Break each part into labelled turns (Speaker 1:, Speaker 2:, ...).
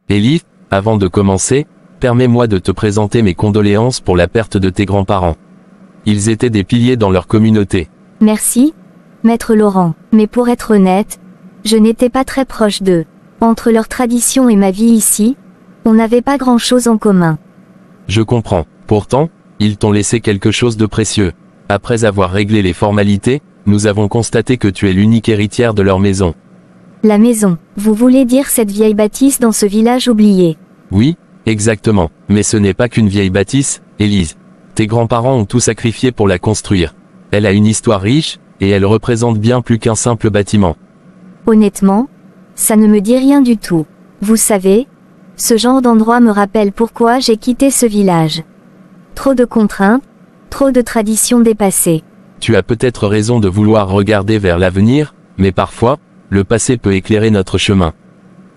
Speaker 1: Élise, avant de commencer, permets-moi de te présenter mes condoléances pour la perte de tes grands-parents. Ils étaient des piliers dans leur communauté.
Speaker 2: Merci, maître Laurent, mais pour être honnête, je n'étais pas très proche d'eux. Entre leur tradition et ma vie ici, on n'avait pas grand-chose en commun.
Speaker 1: Je comprends. Pourtant, ils t'ont laissé quelque chose de précieux. Après avoir réglé les formalités, nous avons constaté que tu es l'unique héritière de leur maison.
Speaker 2: La maison, vous voulez dire cette vieille bâtisse dans ce village oublié?
Speaker 1: Oui, exactement. Mais ce n'est pas qu'une vieille bâtisse, Élise. Tes grands-parents ont tout sacrifié pour la construire. Elle a une histoire riche, et elle représente bien plus qu'un simple bâtiment.
Speaker 2: Honnêtement, ça ne me dit rien du tout. Vous savez, ce genre d'endroit me rappelle pourquoi j'ai quitté ce village. Trop de contraintes, trop de traditions dépassées.
Speaker 1: Tu as peut-être raison de vouloir regarder vers l'avenir, mais parfois, le passé peut éclairer notre chemin.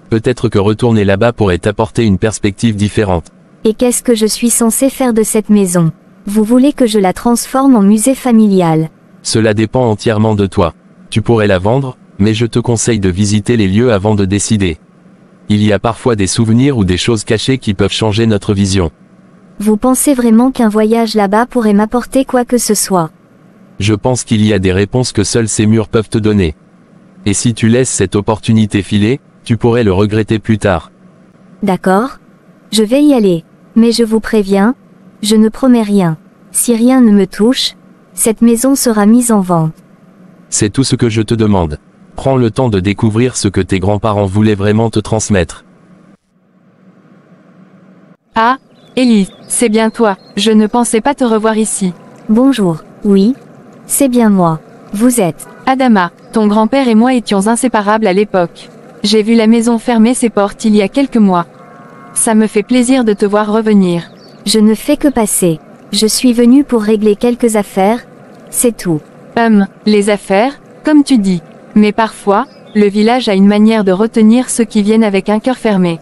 Speaker 1: Peut-être que retourner là-bas pourrait t'apporter une perspective différente.
Speaker 2: Et qu'est-ce que je suis censé faire de cette maison? Vous voulez que je la transforme en musée familial?
Speaker 1: Cela dépend entièrement de toi. Tu pourrais la vendre, mais je te conseille de visiter les lieux avant de décider. Il y a parfois des souvenirs ou des choses cachées qui peuvent changer notre vision.
Speaker 2: Vous pensez vraiment qu'un voyage là-bas pourrait m'apporter quoi que ce soit?
Speaker 1: Je pense qu'il y a des réponses que seuls ces murs peuvent te donner. Et si tu laisses cette opportunité filer, tu pourrais le regretter plus tard.
Speaker 2: D'accord. Je vais y aller. Mais je vous préviens, je ne promets rien. Si rien ne me touche, cette maison sera mise en vente.
Speaker 1: C'est tout ce que je te demande. Prends le temps de découvrir ce que tes grands-parents voulaient vraiment te transmettre.
Speaker 3: Ah, Élise, c'est bien toi. Je ne pensais pas te revoir ici.
Speaker 2: Bonjour. Oui, c'est bien moi. Vous êtes
Speaker 3: Adama, ton grand-père et moi étions inséparables à l'époque. J'ai vu la maison fermer ses portes il y a quelques mois. Ça me fait plaisir de te voir revenir.
Speaker 2: Je ne fais que passer. Je suis venue pour régler quelques affaires, c'est tout.
Speaker 3: Les affaires, comme tu dis. Mais parfois, le village a une manière de retenir ceux qui viennent avec un cœur fermé.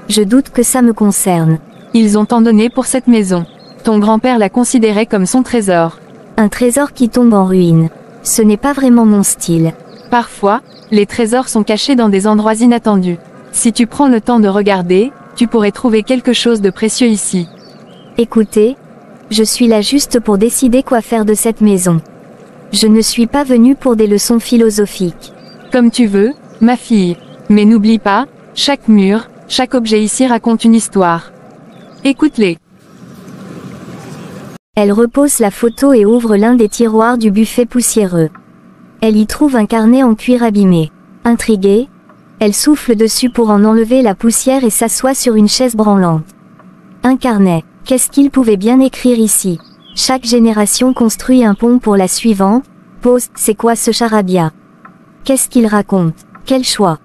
Speaker 2: Je doute que ça me concerne.
Speaker 3: Ils ont tant donné pour cette maison. Ton grand-père la considérait comme son trésor.
Speaker 2: Un trésor qui tombe en ruine. Ce n'est pas vraiment mon style.
Speaker 3: Parfois, les trésors sont cachés dans des endroits inattendus. Si tu prends le temps de regarder, tu pourrais trouver quelque chose de précieux ici.
Speaker 2: Écoutez, je suis là juste pour décider quoi faire de cette maison. Je ne suis pas venue pour des leçons philosophiques.
Speaker 3: Comme tu veux, ma fille. Mais n'oublie pas, chaque mur, chaque objet ici raconte une histoire. Écoute-les.
Speaker 2: Elle repose la photo et ouvre l'un des tiroirs du buffet poussiéreux. Elle y trouve un carnet en cuir abîmé. Intriguée, elle souffle dessus pour en enlever la poussière et s'assoit sur une chaise branlante. Un carnet, qu'est-ce qu'il pouvait bien écrire ici? Chaque génération construit un pont pour la suivante. Pause, c'est quoi ce charabia? Qu'est-ce qu'il raconte? Quel choix?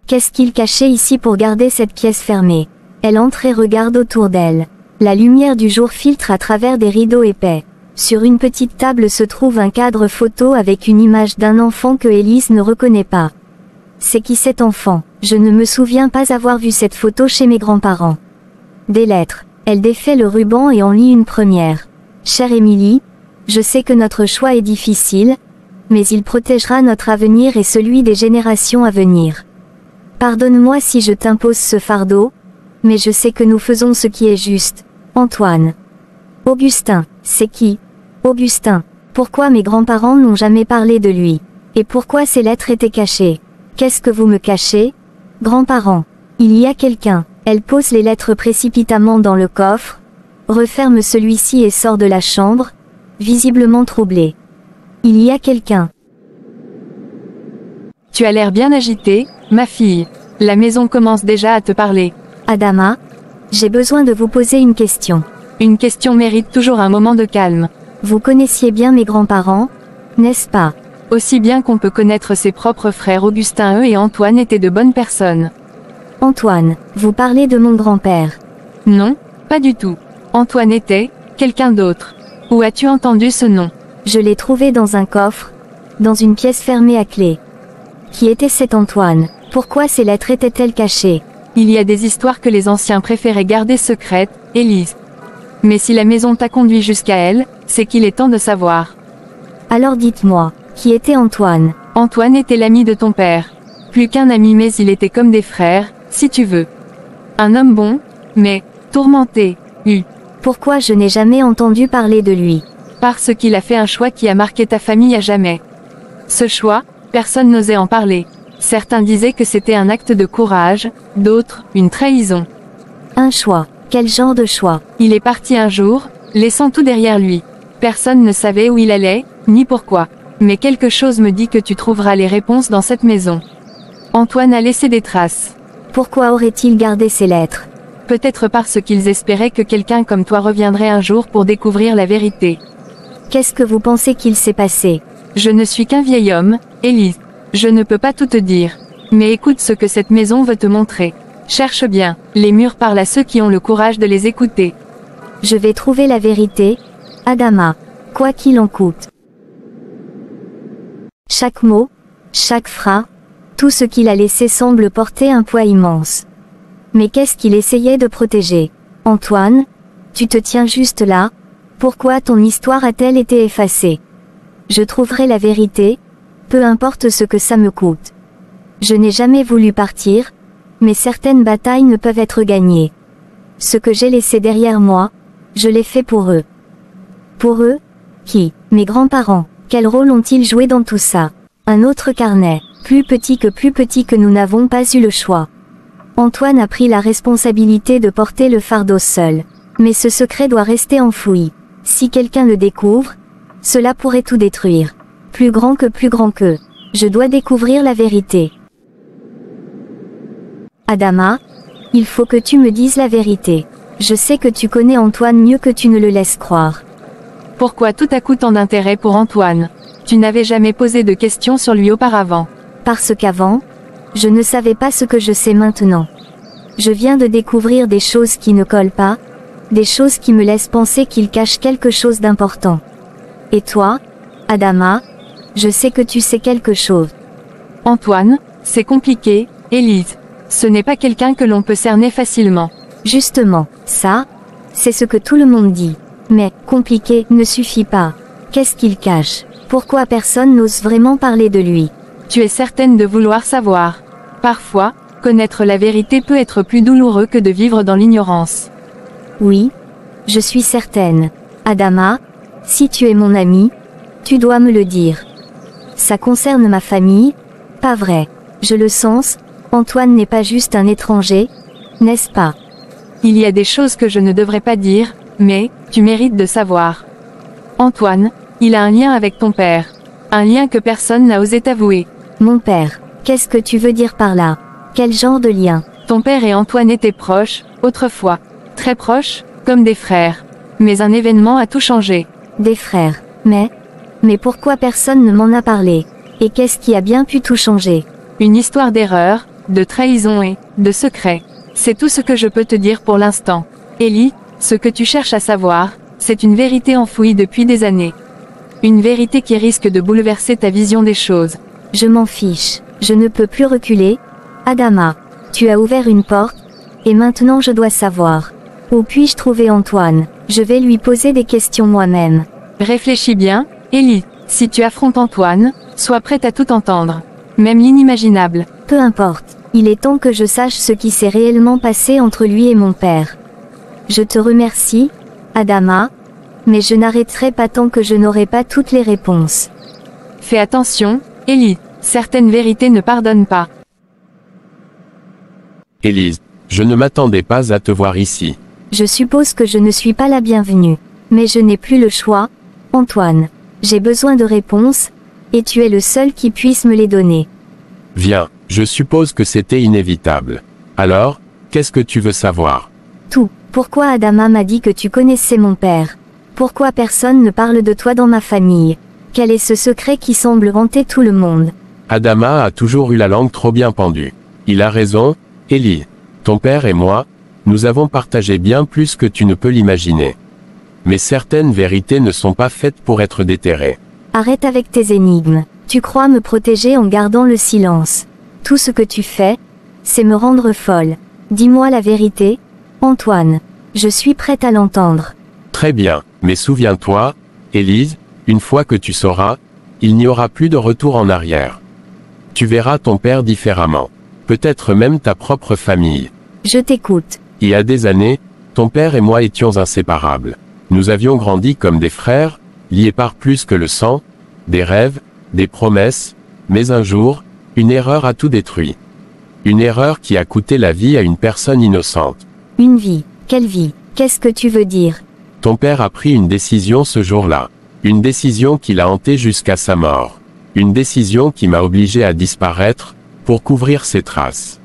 Speaker 2: Qu'est-ce qu'il cachait ici pour garder cette pièce fermée? Elle entre et regarde autour d'elle. La lumière du jour filtre à travers des rideaux épais. Sur une petite table se trouve un cadre photo avec une image d'un enfant que Élise ne reconnaît pas. C'est qui cet enfant? Je ne me souviens pas avoir vu cette photo chez mes grands-parents. Des lettres. Elle défait le ruban et en lit une première. Chère Émilie, je sais que notre choix est difficile, mais il protégera notre avenir et celui des générations à venir. Pardonne-moi si je t'impose ce fardeau, mais je sais que nous faisons ce qui est juste. Antoine. Augustin, c'est qui? Augustin. Pourquoi mes grands-parents n'ont jamais parlé de lui? Et pourquoi ces lettres étaient cachées? Qu'est-ce que vous me cachez? Grands-parents. Il y a quelqu'un. Elle pose les lettres précipitamment dans le coffre, referme celui-ci et sort de la chambre, visiblement troublée. Il y a quelqu'un.
Speaker 3: Tu as l'air bien agitée, ma fille. La maison commence déjà à te parler.
Speaker 2: Adama, j'ai besoin de vous poser une question.
Speaker 3: Une question mérite toujours un moment de calme.
Speaker 2: Vous connaissiez bien mes grands-parents, n'est-ce pas?
Speaker 3: Aussi bien qu'on peut connaître ses propres frères Augustin et Antoine étaient de bonnes personnes.
Speaker 2: Antoine, vous parlez de mon grand-père.
Speaker 3: Non, pas du tout. Antoine était quelqu'un d'autre. Où as-tu entendu ce nom?
Speaker 2: Je l'ai trouvé dans un coffre, dans une pièce fermée à clé. Qui était cet Antoine? Pourquoi ces lettres étaient-elles cachées?
Speaker 3: Il y a des histoires que les anciens préféraient garder secrètes, Élise. Mais si la maison t'a conduit jusqu'à elle, c'est qu'il est temps de savoir.
Speaker 2: Alors dites-moi, qui était Antoine?
Speaker 3: Antoine était l'ami de ton père. Plus qu'un ami mais il était comme des frères, si tu veux. Un homme bon, mais tourmenté.
Speaker 2: Pourquoi je n'ai jamais entendu parler de lui?
Speaker 3: Parce qu'il a fait un choix qui a marqué ta famille à jamais. Ce choix, personne n'osait en parler. Certains disaient que c'était un acte de courage, d'autres, une trahison.
Speaker 2: Un choix. Quel genre de choix?
Speaker 3: Il est parti un jour, laissant tout derrière lui. Personne ne savait où il allait, ni pourquoi. Mais quelque chose me dit que tu trouveras les réponses dans cette maison. Antoine a laissé des traces.
Speaker 2: Pourquoi aurait-il gardé ces lettres?
Speaker 3: Peut-être parce qu'ils espéraient que quelqu'un comme toi reviendrait un jour pour découvrir la vérité.
Speaker 2: Qu'est-ce que vous pensez qu'il s'est passé?
Speaker 3: Je ne suis qu'un vieil homme, Élise. Je ne peux pas tout te dire. Mais écoute ce que cette maison veut te montrer. Cherche bien, les murs parlent à ceux qui ont le courage de les écouter.
Speaker 2: Je vais trouver la vérité, Adama. Quoi qu'il en coûte. Chaque mot, chaque phrase, tout ce qu'il a laissé semble porter un poids immense. Mais qu'est-ce qu'il essayait de protéger? Antoine, tu te tiens juste là? Pourquoi ton histoire a-t-elle été effacée? Je trouverai la vérité, peu importe ce que ça me coûte. Je n'ai jamais voulu partir, mais certaines batailles ne peuvent être gagnées. Ce que j'ai laissé derrière moi, je l'ai fait pour eux. Pour eux? Qui? Mes grands-parents. Quel rôle ont-ils joué dans tout ça? Un autre carnet, plus petit que nous n'avons pas eu le choix. Antoine a pris la responsabilité de porter le fardeau seul. Mais ce secret doit rester enfoui. Si quelqu'un le découvre, cela pourrait tout détruire. Plus grand que. Je dois découvrir la vérité. Adama, il faut que tu me dises la vérité. Je sais que tu connais Antoine mieux que tu ne le laisses croire.
Speaker 3: Pourquoi tout à coup tant d'intérêt pour Antoine? Tu n'avais jamais posé de questions sur lui auparavant.
Speaker 2: Parce qu'avant, je ne savais pas ce que je sais maintenant. Je viens de découvrir des choses qui ne collent pas, des choses qui me laissent penser qu'il cache quelque chose d'important. Et toi, Adama, je sais que tu sais quelque chose.
Speaker 3: Antoine, c'est compliqué, Élise. Ce n'est pas quelqu'un que l'on peut cerner facilement.
Speaker 2: Justement, ça, c'est ce que tout le monde dit. Mais, compliqué, ne suffit pas. Qu'est-ce qu'il cache? Pourquoi personne n'ose vraiment parler de lui?
Speaker 3: Tu es certaine de vouloir savoir. Parfois, connaître la vérité peut être plus douloureux que de vivre dans l'ignorance.
Speaker 2: Oui, je suis certaine. Adama, si tu es mon ami, tu dois me le dire. Ça concerne ma famille? Pas vrai. Je le sens, Antoine n'est pas juste un étranger, n'est-ce pas?
Speaker 3: Il y a des choses que je ne devrais pas dire, mais, tu mérites de savoir. Antoine, il a un lien avec ton père. Un lien que personne n'a osé t'avouer.
Speaker 2: Mon père, qu'est-ce que tu veux dire par là? Quel genre de lien?
Speaker 3: Ton père et Antoine étaient proches, autrefois. Très proches, comme des frères. Mais un événement a tout changé.
Speaker 2: Des frères. Mais pourquoi personne ne m'en a parlé? Et qu'est-ce qui a bien pu tout changer?
Speaker 3: Une histoire d'erreur, de trahison et de secret. C'est tout ce que je peux te dire pour l'instant. Ellie, ce que tu cherches à savoir, c'est une vérité enfouie depuis des années. Une vérité qui risque de bouleverser ta vision des choses.
Speaker 2: Je m'en fiche. Je ne peux plus reculer. Adama, tu as ouvert une porte, et maintenant je dois savoir. Où puis-je trouver Antoine? Je vais lui poser des questions moi-même.
Speaker 3: Réfléchis bien, Ellie. Si tu affrontes Antoine, sois prête à tout entendre. Même l'inimaginable.
Speaker 2: Peu importe. Il est temps que je sache ce qui s'est réellement passé entre lui et mon père. Je te remercie, Adama, mais je n'arrêterai pas tant que je n'aurai pas toutes les réponses.
Speaker 3: Fais attention, Ellie. Certaines vérités ne pardonnent pas.
Speaker 1: Élise, je ne m'attendais pas à te voir ici.
Speaker 2: Je suppose que je ne suis pas la bienvenue. Mais je n'ai plus le choix, Antoine. J'ai besoin de réponses, et tu es le seul qui puisse me les donner.
Speaker 1: Viens, je suppose que c'était inévitable. Alors, qu'est-ce que tu veux savoir?
Speaker 2: Tout. Pourquoi Adama m'a dit que tu connaissais mon père? Pourquoi personne ne parle de toi dans ma famille? Quel est ce secret qui semble hanter tout le monde?
Speaker 1: Adama a toujours eu la langue trop bien pendue. Il a raison, Ellie. Ton père et moi, nous avons partagé bien plus que tu ne peux l'imaginer. Mais certaines vérités ne sont pas faites pour être déterrées.
Speaker 2: Arrête avec tes énigmes. Tu crois me protéger en gardant le silence. Tout ce que tu fais, c'est me rendre folle. Dis-moi la vérité, Antoine. Je suis prête à l'entendre.
Speaker 1: Très bien, mais souviens-toi, Élise, une fois que tu sauras, il n'y aura plus de retour en arrière. Tu verras ton père différemment. Peut-être même ta propre famille.
Speaker 2: Je t'écoute.
Speaker 1: Il y a des années, ton père et moi étions inséparables. Nous avions grandi comme des frères, liés par plus que le sang, des rêves, des promesses, mais un jour, une erreur a tout détruit. Une erreur qui a coûté la vie à une personne innocente.
Speaker 2: Une vie. Quelle vie? Qu'est-ce que tu veux dire?
Speaker 1: Ton père a pris une décision ce jour-là. Une décision qui l'a hanté jusqu'à sa mort. Une décision qui m'a obligé à disparaître, pour couvrir ses traces.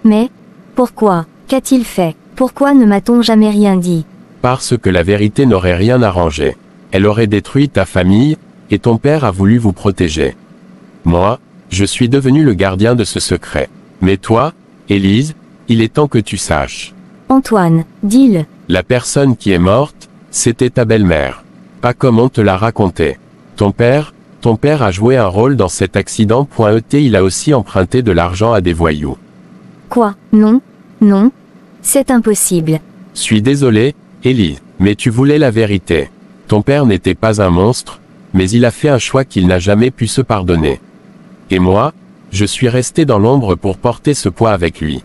Speaker 2: Mais, pourquoi? Qu'a-t-il fait? Pourquoi ne m'a-t-on jamais rien dit?
Speaker 1: Parce que la vérité n'aurait rien arrangé. Elle aurait détruit ta famille, et ton père a voulu vous protéger. Moi, je suis devenu le gardien de ce secret. Mais toi, Élise, il est temps que tu saches.
Speaker 2: Antoine, dis-le.
Speaker 1: La personne qui est morte, c'était ta belle-mère. Pas comme on te l'a raconté. Ton père a joué un rôle dans cet accident. Il a aussi emprunté de l'argent à des voyous.
Speaker 2: Quoi? Non. Non. C'est impossible.
Speaker 1: Suis désolé, Élise, mais tu voulais la vérité. Ton père n'était pas un monstre, mais il a fait un choix qu'il n'a jamais pu se pardonner. Et moi, je suis resté dans l'ombre pour porter ce poids avec lui.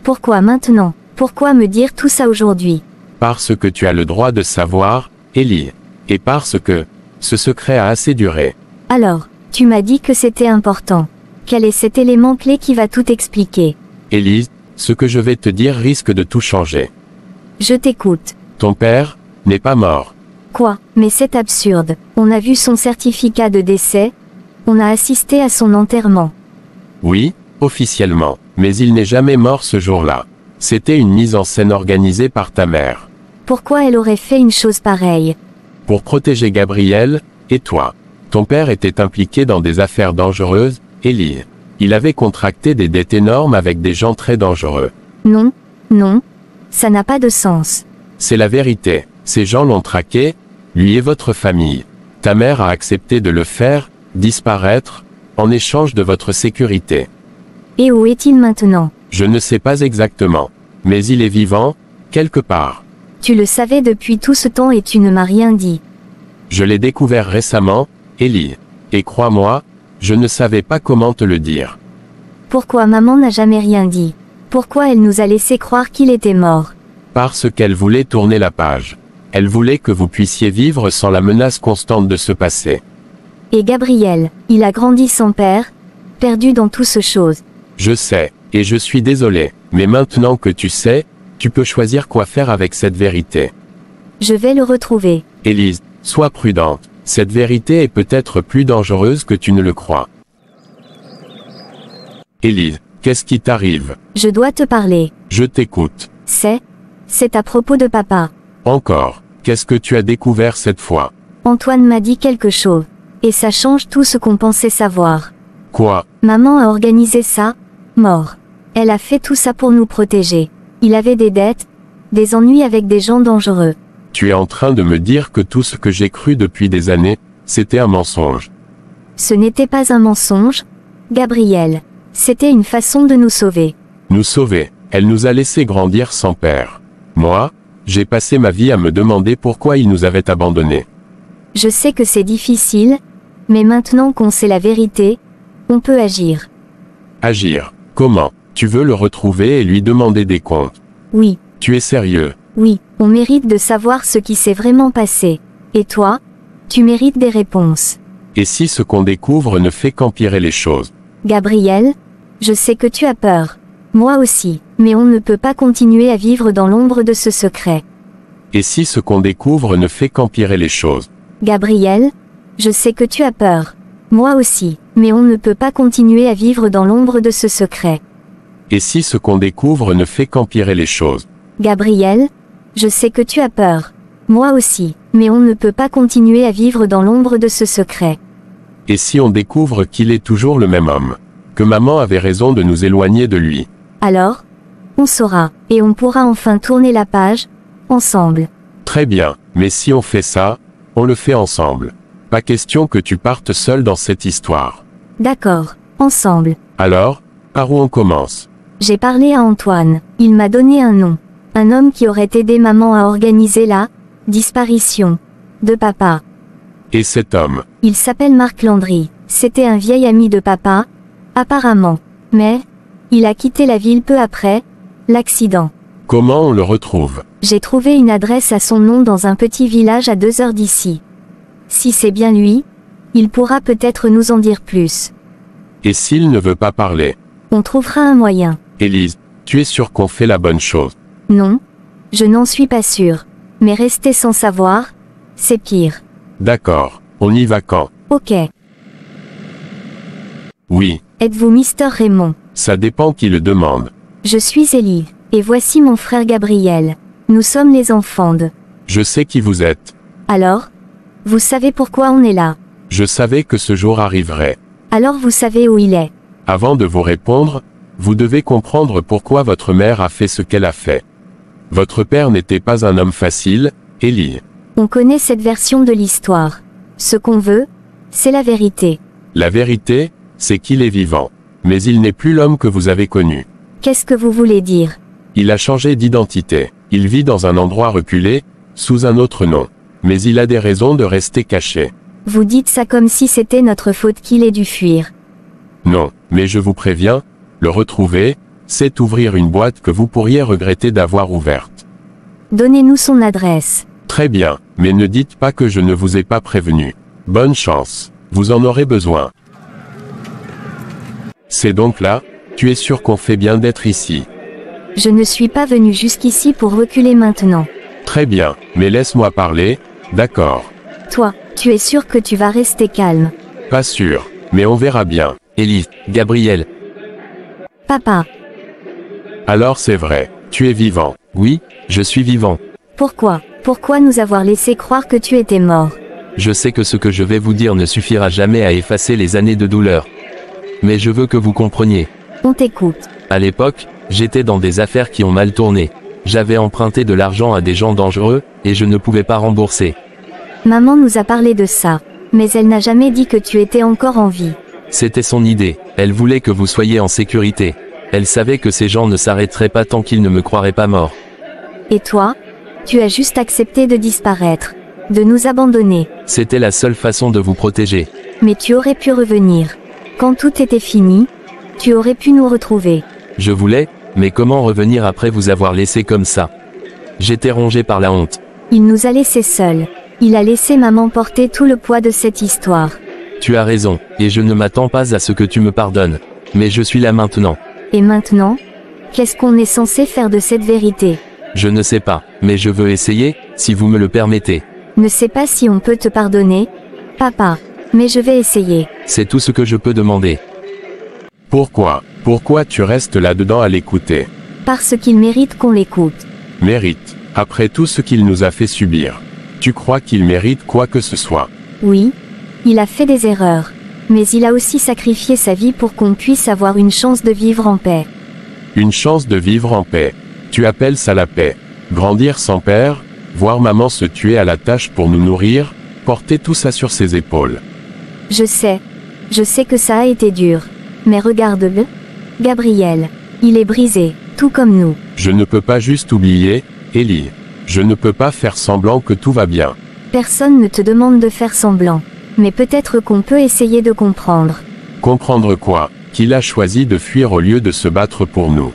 Speaker 2: Pourquoi maintenant? Pourquoi me dire tout ça aujourd'hui?
Speaker 1: Parce que tu as le droit de savoir, Élise. Et parce que, ce secret a assez duré.
Speaker 2: Alors, tu m'as dit que c'était important. Quel est cet élément clé qui va tout expliquer?
Speaker 1: Élise, ce que je vais te dire risque de tout changer.
Speaker 2: Je t'écoute.
Speaker 1: Ton père n'est pas mort.
Speaker 2: Quoi? Mais c'est absurde. On a vu son certificat de décès. On a assisté à son enterrement.
Speaker 1: Oui, officiellement. Mais il n'est jamais mort ce jour-là. C'était une mise en scène organisée par ta mère.
Speaker 2: Pourquoi elle aurait fait une chose pareille?
Speaker 1: Pour protéger Gabriel, et toi. Ton père était impliqué dans des affaires dangereuses, Élise. Il avait contracté des dettes énormes avec des gens très dangereux.
Speaker 2: Non, non. Ça n'a pas de sens.
Speaker 1: C'est la vérité. Ces gens l'ont traqué, lui et votre famille. Ta mère a accepté de le faire, disparaître, en échange de votre sécurité.
Speaker 2: Et où est-il maintenant?
Speaker 1: Je ne sais pas exactement. Mais il est vivant, quelque part.
Speaker 2: Tu le savais depuis tout ce temps et tu ne m'as rien dit.
Speaker 1: Je l'ai découvert récemment, Élise. Et crois-moi, je ne savais pas comment te le dire.
Speaker 2: Pourquoi maman n'a jamais rien dit? Pourquoi elle nous a laissé croire qu'il était mort?
Speaker 1: Parce qu'elle voulait tourner la page. Elle voulait que vous puissiez vivre sans la menace constante de ce passé.
Speaker 2: Et Gabriel, il a grandi sans père, perdu dans tout ce chose.
Speaker 1: Je sais, et je suis désolé, mais maintenant que tu sais, tu peux choisir quoi faire avec cette vérité.
Speaker 2: Je vais le retrouver.
Speaker 1: Élise, sois prudente. Cette vérité est peut-être plus dangereuse que tu ne le crois. Élise, qu'est-ce qui t'arrive?
Speaker 2: Je dois te parler.
Speaker 1: Je t'écoute.
Speaker 2: C'est à propos de papa.
Speaker 1: Encore, qu'est-ce que tu as découvert cette fois?
Speaker 2: Antoine m'a dit quelque chose. Et ça change tout ce qu'on pensait savoir.
Speaker 1: Quoi?
Speaker 2: Maman a organisé ça, mort. Elle a fait tout ça pour nous protéger. Il avait des dettes, des ennuis avec des gens dangereux.
Speaker 1: Tu es en train de me dire que tout ce que j'ai cru depuis des années, c'était un mensonge.
Speaker 2: Ce n'était pas un mensonge, Gabriel. C'était une façon de nous sauver.
Speaker 1: Nous sauver. Elle nous a laissé grandir sans père. Moi, j'ai passé ma vie à me demander pourquoi il nous avait abandonnés.
Speaker 2: Je sais que c'est difficile, mais maintenant qu'on sait la vérité, on peut agir.
Speaker 1: Agir. Comment? Tu veux le retrouver et lui demander des comptes?
Speaker 2: Oui.
Speaker 1: Tu es sérieux?
Speaker 2: Oui, on mérite de savoir ce qui s'est vraiment passé. Et toi? Tu mérites des réponses.
Speaker 1: Et si ce qu'on découvre ne fait qu'empirer les choses?
Speaker 2: Gabriel, je sais que tu as peur. Moi aussi, mais on ne peut pas continuer à vivre dans l'ombre de ce secret.
Speaker 1: Et si ce qu'on découvre ne fait qu'empirer les choses?
Speaker 2: Gabriel, je sais que tu as peur. Moi aussi, mais on ne peut pas continuer à vivre dans l'ombre de ce secret.
Speaker 1: Et si ce qu'on découvre ne fait qu'empirer les choses?
Speaker 2: Gabriel, je sais que tu as peur. Moi aussi, mais on ne peut pas continuer à vivre dans l'ombre de ce secret.
Speaker 1: Et si on découvre qu'il est toujours le même homme? Que maman avait raison de nous éloigner de lui?
Speaker 2: Alors, on saura, et on pourra enfin tourner la page, ensemble.
Speaker 1: Très bien, mais si on fait ça, on le fait ensemble. Pas question que tu partes seul dans cette histoire.
Speaker 2: D'accord, ensemble.
Speaker 1: Alors, par où on commence?
Speaker 2: J'ai parlé à Antoine, il m'a donné un nom. Un homme qui aurait aidé maman à organiser la disparition de papa.
Speaker 1: Et cet homme?
Speaker 2: Il s'appelle Marc Landry. C'était un vieil ami de papa, apparemment. Mais, il a quitté la ville peu après, L'accident.
Speaker 1: Comment on le retrouve?
Speaker 2: J'ai trouvé une adresse à son nom dans un petit village à 2 heures d'ici. Si c'est bien lui, il pourra peut-être nous en dire plus.
Speaker 1: Et s'il ne veut pas parler?
Speaker 2: On trouvera un moyen.
Speaker 1: Élise, tu es sûre qu'on fait la bonne chose?
Speaker 2: Non. Je n'en suis pas sûre. Mais rester sans savoir, c'est pire.
Speaker 1: D'accord. On y va quand?
Speaker 2: Ok.
Speaker 1: Oui.
Speaker 2: Êtes-vous Mr. Raymond?
Speaker 1: Ça dépend qui le demande.
Speaker 2: Je suis Ellie. Et voici mon frère Gabriel. Nous sommes les enfants de...
Speaker 1: Je sais qui vous êtes.
Speaker 2: Alors? Vous savez pourquoi on est là?
Speaker 1: Je savais que ce jour arriverait.
Speaker 2: Alors vous savez où il est?
Speaker 1: Avant de vous répondre, vous devez comprendre pourquoi votre mère a fait ce qu'elle a fait. Votre père n'était pas un homme facile, Ellie.
Speaker 2: On connaît cette version de l'histoire. Ce qu'on veut, c'est la vérité.
Speaker 1: La vérité, c'est qu'il est vivant. Mais il n'est plus l'homme que vous avez connu.
Speaker 2: Qu'est-ce que vous voulez dire?
Speaker 1: Il a changé d'identité. Il vit dans un endroit reculé, sous un autre nom. Mais il a des raisons de rester caché.
Speaker 2: Vous dites ça comme si c'était notre faute qu'il ait dû fuir.
Speaker 1: Non, mais je vous préviens, le retrouver, c'est ouvrir une boîte que vous pourriez regretter d'avoir ouverte.
Speaker 2: Donnez-nous son adresse.
Speaker 1: Très bien, mais ne dites pas que je ne vous ai pas prévenu. Bonne chance. Vous en aurez besoin. C'est donc là? Tu es sûr qu'on fait bien d'être ici?
Speaker 2: Je ne suis pas venu jusqu'ici pour reculer maintenant.
Speaker 1: Très bien, mais laisse-moi parler, d'accord?
Speaker 2: Toi, tu es sûr que tu vas rester calme?
Speaker 1: Pas sûr, mais on verra bien.
Speaker 4: Élise, Gabriel.
Speaker 2: Papa.
Speaker 1: Alors c'est vrai, tu es vivant.
Speaker 4: Oui, je suis vivant.
Speaker 2: Pourquoi? Pourquoi nous avoir laissé croire que tu étais mort?
Speaker 4: Je sais que ce que je vais vous dire ne suffira jamais à effacer les années de douleur. Mais je veux que vous compreniez.
Speaker 2: On t'écoute.
Speaker 4: À l'époque, j'étais dans des affaires qui ont mal tourné. J'avais emprunté de l'argent à des gens dangereux, et je ne pouvais pas rembourser.
Speaker 2: Maman nous a parlé de ça. Mais elle n'a jamais dit que tu étais encore en vie.
Speaker 4: C'était son idée. Elle voulait que vous soyez en sécurité. Elle savait que ces gens ne s'arrêteraient pas tant qu'ils ne me croiraient pas mort.
Speaker 2: Et toi? Tu as juste accepté de disparaître. De nous abandonner.
Speaker 4: C'était la seule façon de vous protéger.
Speaker 2: Mais tu aurais pu revenir. Quand tout était fini, tu aurais pu nous retrouver.
Speaker 4: Je voulais, mais comment revenir après vous avoir laissé comme ça? J'étais rongé par la honte.
Speaker 2: Il nous a laissés seuls. Il a laissé maman porter tout le poids de cette histoire.
Speaker 4: Tu as raison, et je ne m'attends pas à ce que tu me pardonnes. Mais je suis là maintenant.
Speaker 2: Et maintenant? Qu'est-ce qu'on est censé faire de cette vérité?
Speaker 4: Je ne sais pas, mais je veux essayer, si vous me le permettez.
Speaker 2: Ne sais pas si on peut te pardonner, papa. Mais je vais essayer.
Speaker 4: C'est tout ce que je peux demander.
Speaker 1: Pourquoi? Pourquoi tu restes là-dedans à l'écouter?
Speaker 2: Parce qu'il mérite qu'on l'écoute.
Speaker 1: Mérite. Après tout ce qu'il nous a fait subir. Tu crois qu'il mérite quoi que ce soit?
Speaker 2: Oui. Il a fait des erreurs. Mais il a aussi sacrifié sa vie pour qu'on puisse avoir une chance de vivre en paix.
Speaker 1: Une chance de vivre en paix. Tu appelles ça la paix? Grandir sans père, voir maman se tuer à la tâche pour nous nourrir, porter tout ça sur ses épaules.
Speaker 2: Je sais que ça a été dur. Mais regarde-le. Gabriel. Il est brisé, tout comme nous.
Speaker 1: Je ne peux pas juste oublier, Ellie. Je ne peux pas faire semblant que tout va bien.
Speaker 2: Personne ne te demande de faire semblant. Mais peut-être qu'on peut essayer de comprendre.
Speaker 1: Comprendre quoi? Qu'il a choisi de fuir au lieu de se battre pour nous.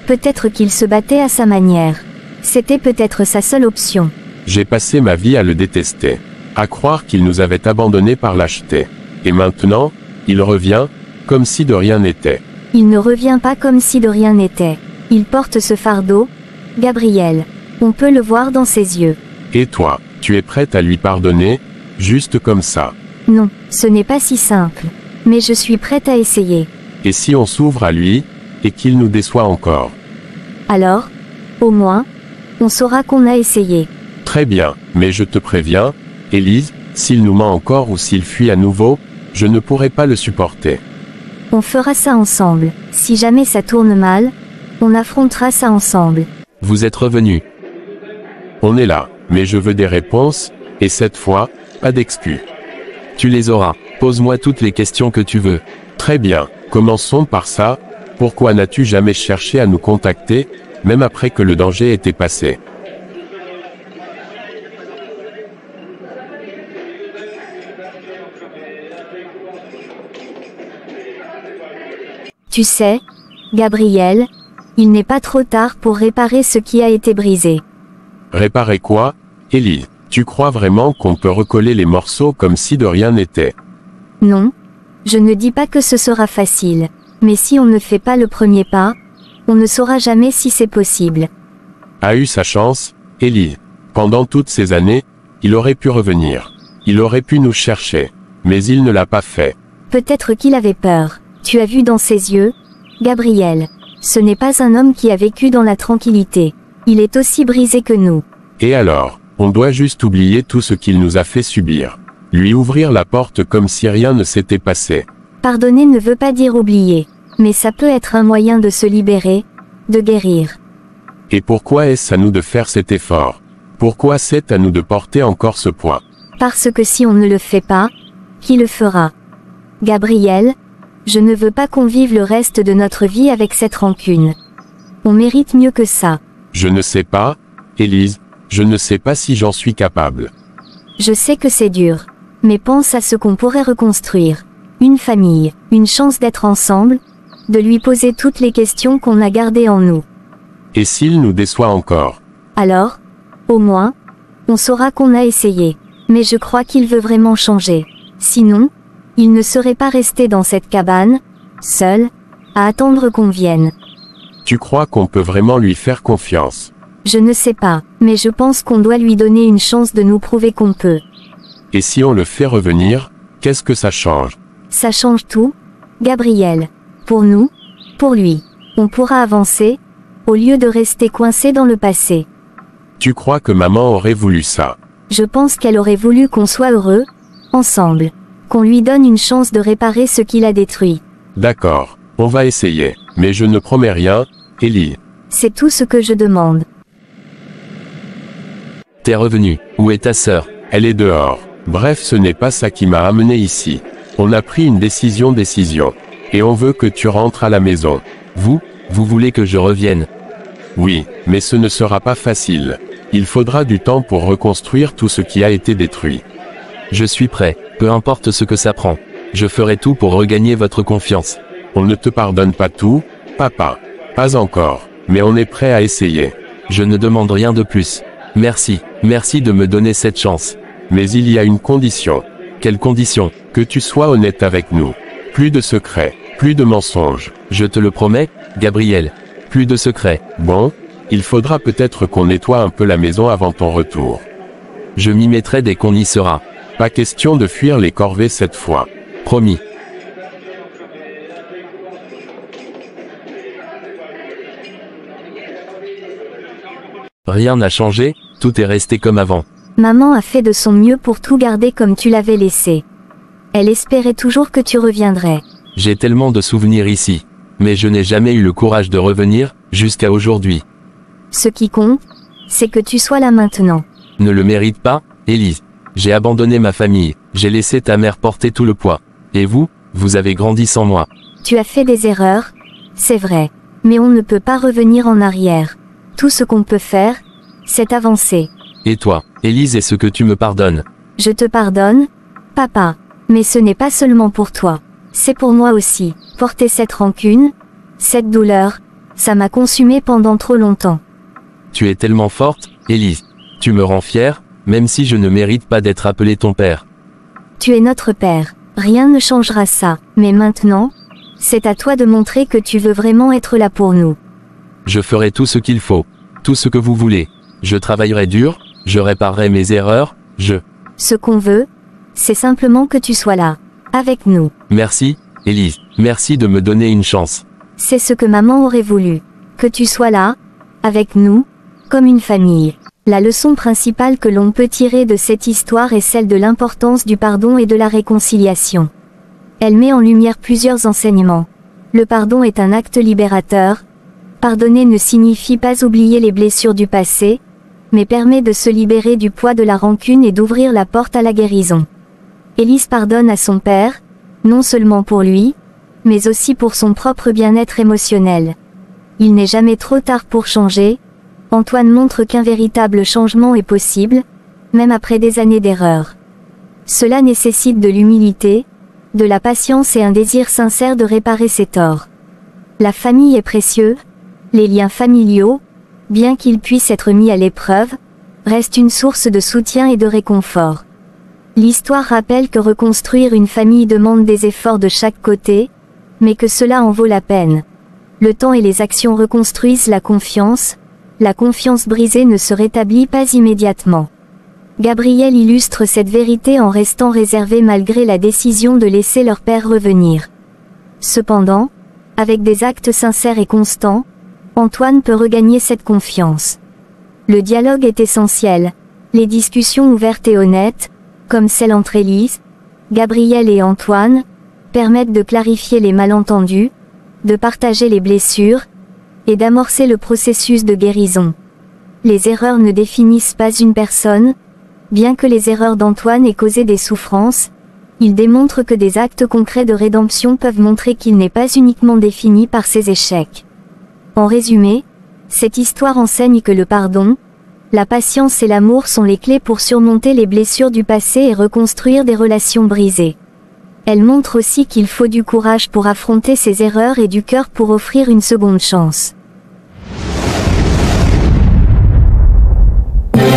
Speaker 2: Peut-être qu'il se battait à sa manière. C'était peut-être sa seule option.
Speaker 1: J'ai passé ma vie à le détester. À croire qu'il nous avait abandonnés par lâcheté. Et maintenant, il revient, comme si de rien n'était.
Speaker 2: Il ne revient pas comme si de rien n'était. Il porte ce fardeau, Gabriel. On peut le voir dans ses yeux.
Speaker 1: Et toi, tu es prête à lui pardonner, juste comme ça?
Speaker 2: Non, ce n'est pas si simple. Mais je suis prête à essayer.
Speaker 1: Et si on s'ouvre à lui, et qu'il nous déçoit encore?
Speaker 2: Alors, au moins, on saura qu'on a essayé.
Speaker 1: Très bien, mais je te préviens, Élise, s'il nous ment encore ou s'il fuit à nouveau, je ne pourrai pas le supporter.
Speaker 2: On fera ça ensemble. Si jamais ça tourne mal, on affrontera ça ensemble.
Speaker 4: Vous êtes revenu.
Speaker 1: On est là, mais je veux des réponses, et cette fois, pas d'excus.
Speaker 4: Tu les auras. Pose-moi toutes les questions que tu veux.
Speaker 1: Très bien, commençons par ça. Pourquoi n'as-tu jamais cherché à nous contacter, même après que le danger était passé?
Speaker 2: Tu sais, Gabriel, Il n'est pas trop tard pour réparer ce qui a été brisé.
Speaker 1: Réparer quoi, Ellie? Tu crois vraiment qu'on peut recoller les morceaux comme si de rien n'était?
Speaker 2: Non. Je ne dis pas que ce sera facile. Mais si on ne fait pas le premier pas, on ne saura jamais si c'est possible.
Speaker 1: A eu sa chance, Ellie. Pendant toutes ces années, il aurait pu revenir. Il aurait pu nous chercher. Mais il ne l'a pas fait.
Speaker 2: Peut-être qu'il avait peur. Tu as vu dans ses yeux, Gabriel. Ce n'est pas un homme qui a vécu dans la tranquillité. Il est aussi brisé que nous.
Speaker 1: Et alors, on doit juste oublier tout ce qu'il nous a fait subir. Lui ouvrir la porte comme si rien ne s'était passé.
Speaker 2: Pardonner ne veut pas dire oublier. Mais ça peut être un moyen de se libérer, de guérir.
Speaker 1: Et pourquoi est-ce à nous de faire cet effort? Pourquoi c'est à nous de porter encore ce poids?
Speaker 2: Parce que si on ne le fait pas, qui le fera? Gabriel, je ne veux pas qu'on vive le reste de notre vie avec cette rancune. On mérite mieux que ça.
Speaker 1: Je ne sais pas, Élise, je ne sais pas si j'en suis capable.
Speaker 2: Je sais que c'est dur. Mais pense à ce qu'on pourrait reconstruire. Une famille, une chance d'être ensemble, de lui poser toutes les questions qu'on a gardées en nous.
Speaker 1: Et s'il nous déçoit encore?
Speaker 2: Alors, au moins, on saura qu'on a essayé. Mais je crois qu'il veut vraiment changer. Sinon, il ne serait pas resté dans cette cabane, seul, à attendre qu'on vienne.
Speaker 1: Tu crois qu'on peut vraiment lui faire confiance?
Speaker 2: Je ne sais pas, mais je pense qu'on doit lui donner une chance de nous prouver qu'on peut.
Speaker 1: Et si on le fait revenir, qu'est-ce que ça change?
Speaker 2: Ça change tout, Gabriel. Pour nous, pour lui. On pourra avancer, au lieu de rester coincé dans le passé.
Speaker 1: Tu crois que maman aurait voulu ça?
Speaker 2: Je pense qu'elle aurait voulu qu'on soit heureux, ensemble. Qu'on lui donne une chance de réparer ce qu'il a détruit.
Speaker 1: D'accord, on va essayer. Mais je ne promets rien, Ellie.
Speaker 2: C'est tout ce que je demande.
Speaker 4: T'es revenu. Où est ta sœur?
Speaker 1: Elle est dehors. Bref, ce n'est pas ça qui m'a amené ici. On a pris une décision. Et on veut que tu rentres à la maison.
Speaker 4: Vous voulez que je revienne?
Speaker 1: Oui, mais ce ne sera pas facile. Il faudra du temps pour reconstruire tout ce qui a été détruit.
Speaker 4: Je suis prêt, peu importe ce que ça prend. Je ferai tout pour regagner votre confiance.
Speaker 1: On ne te pardonne pas tout, papa. Pas encore, mais on est prêt à essayer.
Speaker 4: Je ne demande rien de plus. Merci de me donner cette chance.
Speaker 1: Mais il y a une condition.
Speaker 4: Quelle condition?
Speaker 1: Que tu sois honnête avec nous. Plus de secrets, plus de mensonges.
Speaker 4: Je te le promets, Gabriel. Plus de secrets.
Speaker 1: Bon, il faudra peut-être qu'on nettoie un peu la maison avant ton retour.
Speaker 4: Je m'y mettrai dès qu'on y sera.
Speaker 1: Pas question de fuir les corvées cette fois.
Speaker 4: Promis. Rien n'a changé, tout est resté comme avant.
Speaker 2: Maman a fait de son mieux pour tout garder comme tu l'avais laissé. Elle espérait toujours que tu reviendrais.
Speaker 4: J'ai tellement de souvenirs ici. Mais je n'ai jamais eu le courage de revenir, jusqu'à aujourd'hui.
Speaker 2: Ce qui compte, c'est que tu sois là maintenant.
Speaker 4: Ne le mérite pas, Élise. J'ai abandonné ma famille, j'ai laissé ta mère porter tout le poids. Et vous avez grandi sans moi.
Speaker 2: Tu as fait des erreurs, c'est vrai. Mais on ne peut pas revenir en arrière. Tout ce qu'on peut faire, c'est avancer.
Speaker 4: Et toi, Élise, est-ce que tu me pardonnes?
Speaker 2: Je te pardonne, papa. Mais ce n'est pas seulement pour toi. C'est pour moi aussi. Porter cette rancune, cette douleur, ça m'a consumé pendant trop longtemps.
Speaker 4: Tu es tellement forte, Élise. Tu me rends fière, même si je ne mérite pas d'être appelé ton père.
Speaker 2: Tu es notre père. Rien ne changera ça. Mais maintenant, c'est à toi de montrer que tu veux vraiment être là pour nous.
Speaker 4: Je ferai tout ce qu'il faut. Tout ce que vous voulez. Je travaillerai dur, je réparerai mes erreurs,
Speaker 2: Ce qu'on veut, c'est simplement que tu sois là. Avec nous.
Speaker 4: Merci, Élise. Merci de me donner une chance.
Speaker 2: C'est ce que maman aurait voulu. Que tu sois là, avec nous, comme une famille. La leçon principale que l'on peut tirer de cette histoire est celle de l'importance du pardon et de la réconciliation. Elle met en lumière plusieurs enseignements. Le pardon est un acte libérateur. Pardonner ne signifie pas oublier les blessures du passé, mais permet de se libérer du poids de la rancune et d'ouvrir la porte à la guérison. Élise pardonne à son père, non seulement pour lui, mais aussi pour son propre bien-être émotionnel. Il n'est jamais trop tard pour changer. Antoine montre qu'un véritable changement est possible, même après des années d'erreurs. Cela nécessite de l'humilité, de la patience et un désir sincère de réparer ses torts. La famille est précieuse, Les liens familiaux, bien qu'ils puissent être mis à l'épreuve, restent une source de soutien et de réconfort. L'histoire rappelle que reconstruire une famille demande des efforts de chaque côté, mais que cela en vaut la peine. Le temps et les actions reconstruisent la confiance brisée ne se rétablit pas immédiatement. Gabriel illustre cette vérité en restant réservé malgré la décision de laisser leur père revenir. Cependant, avec des actes sincères et constants, Antoine peut regagner cette confiance. Le dialogue est essentiel. Les discussions ouvertes et honnêtes, comme celle entre Élise, Gabriel et Antoine, permettent de clarifier les malentendus, de partager les blessures, et d'amorcer le processus de guérison. Les erreurs ne définissent pas une personne, bien que les erreurs d'Antoine aient causé des souffrances, ils démontrent que des actes concrets de rédemption peuvent montrer qu'il n'est pas uniquement défini par ses échecs. En résumé, cette histoire enseigne que le pardon, la patience et l'amour sont les clés pour surmonter les blessures du passé et reconstruire des relations brisées. Elle montre aussi qu'il faut du courage pour affronter ses erreurs et du cœur pour offrir une seconde chance.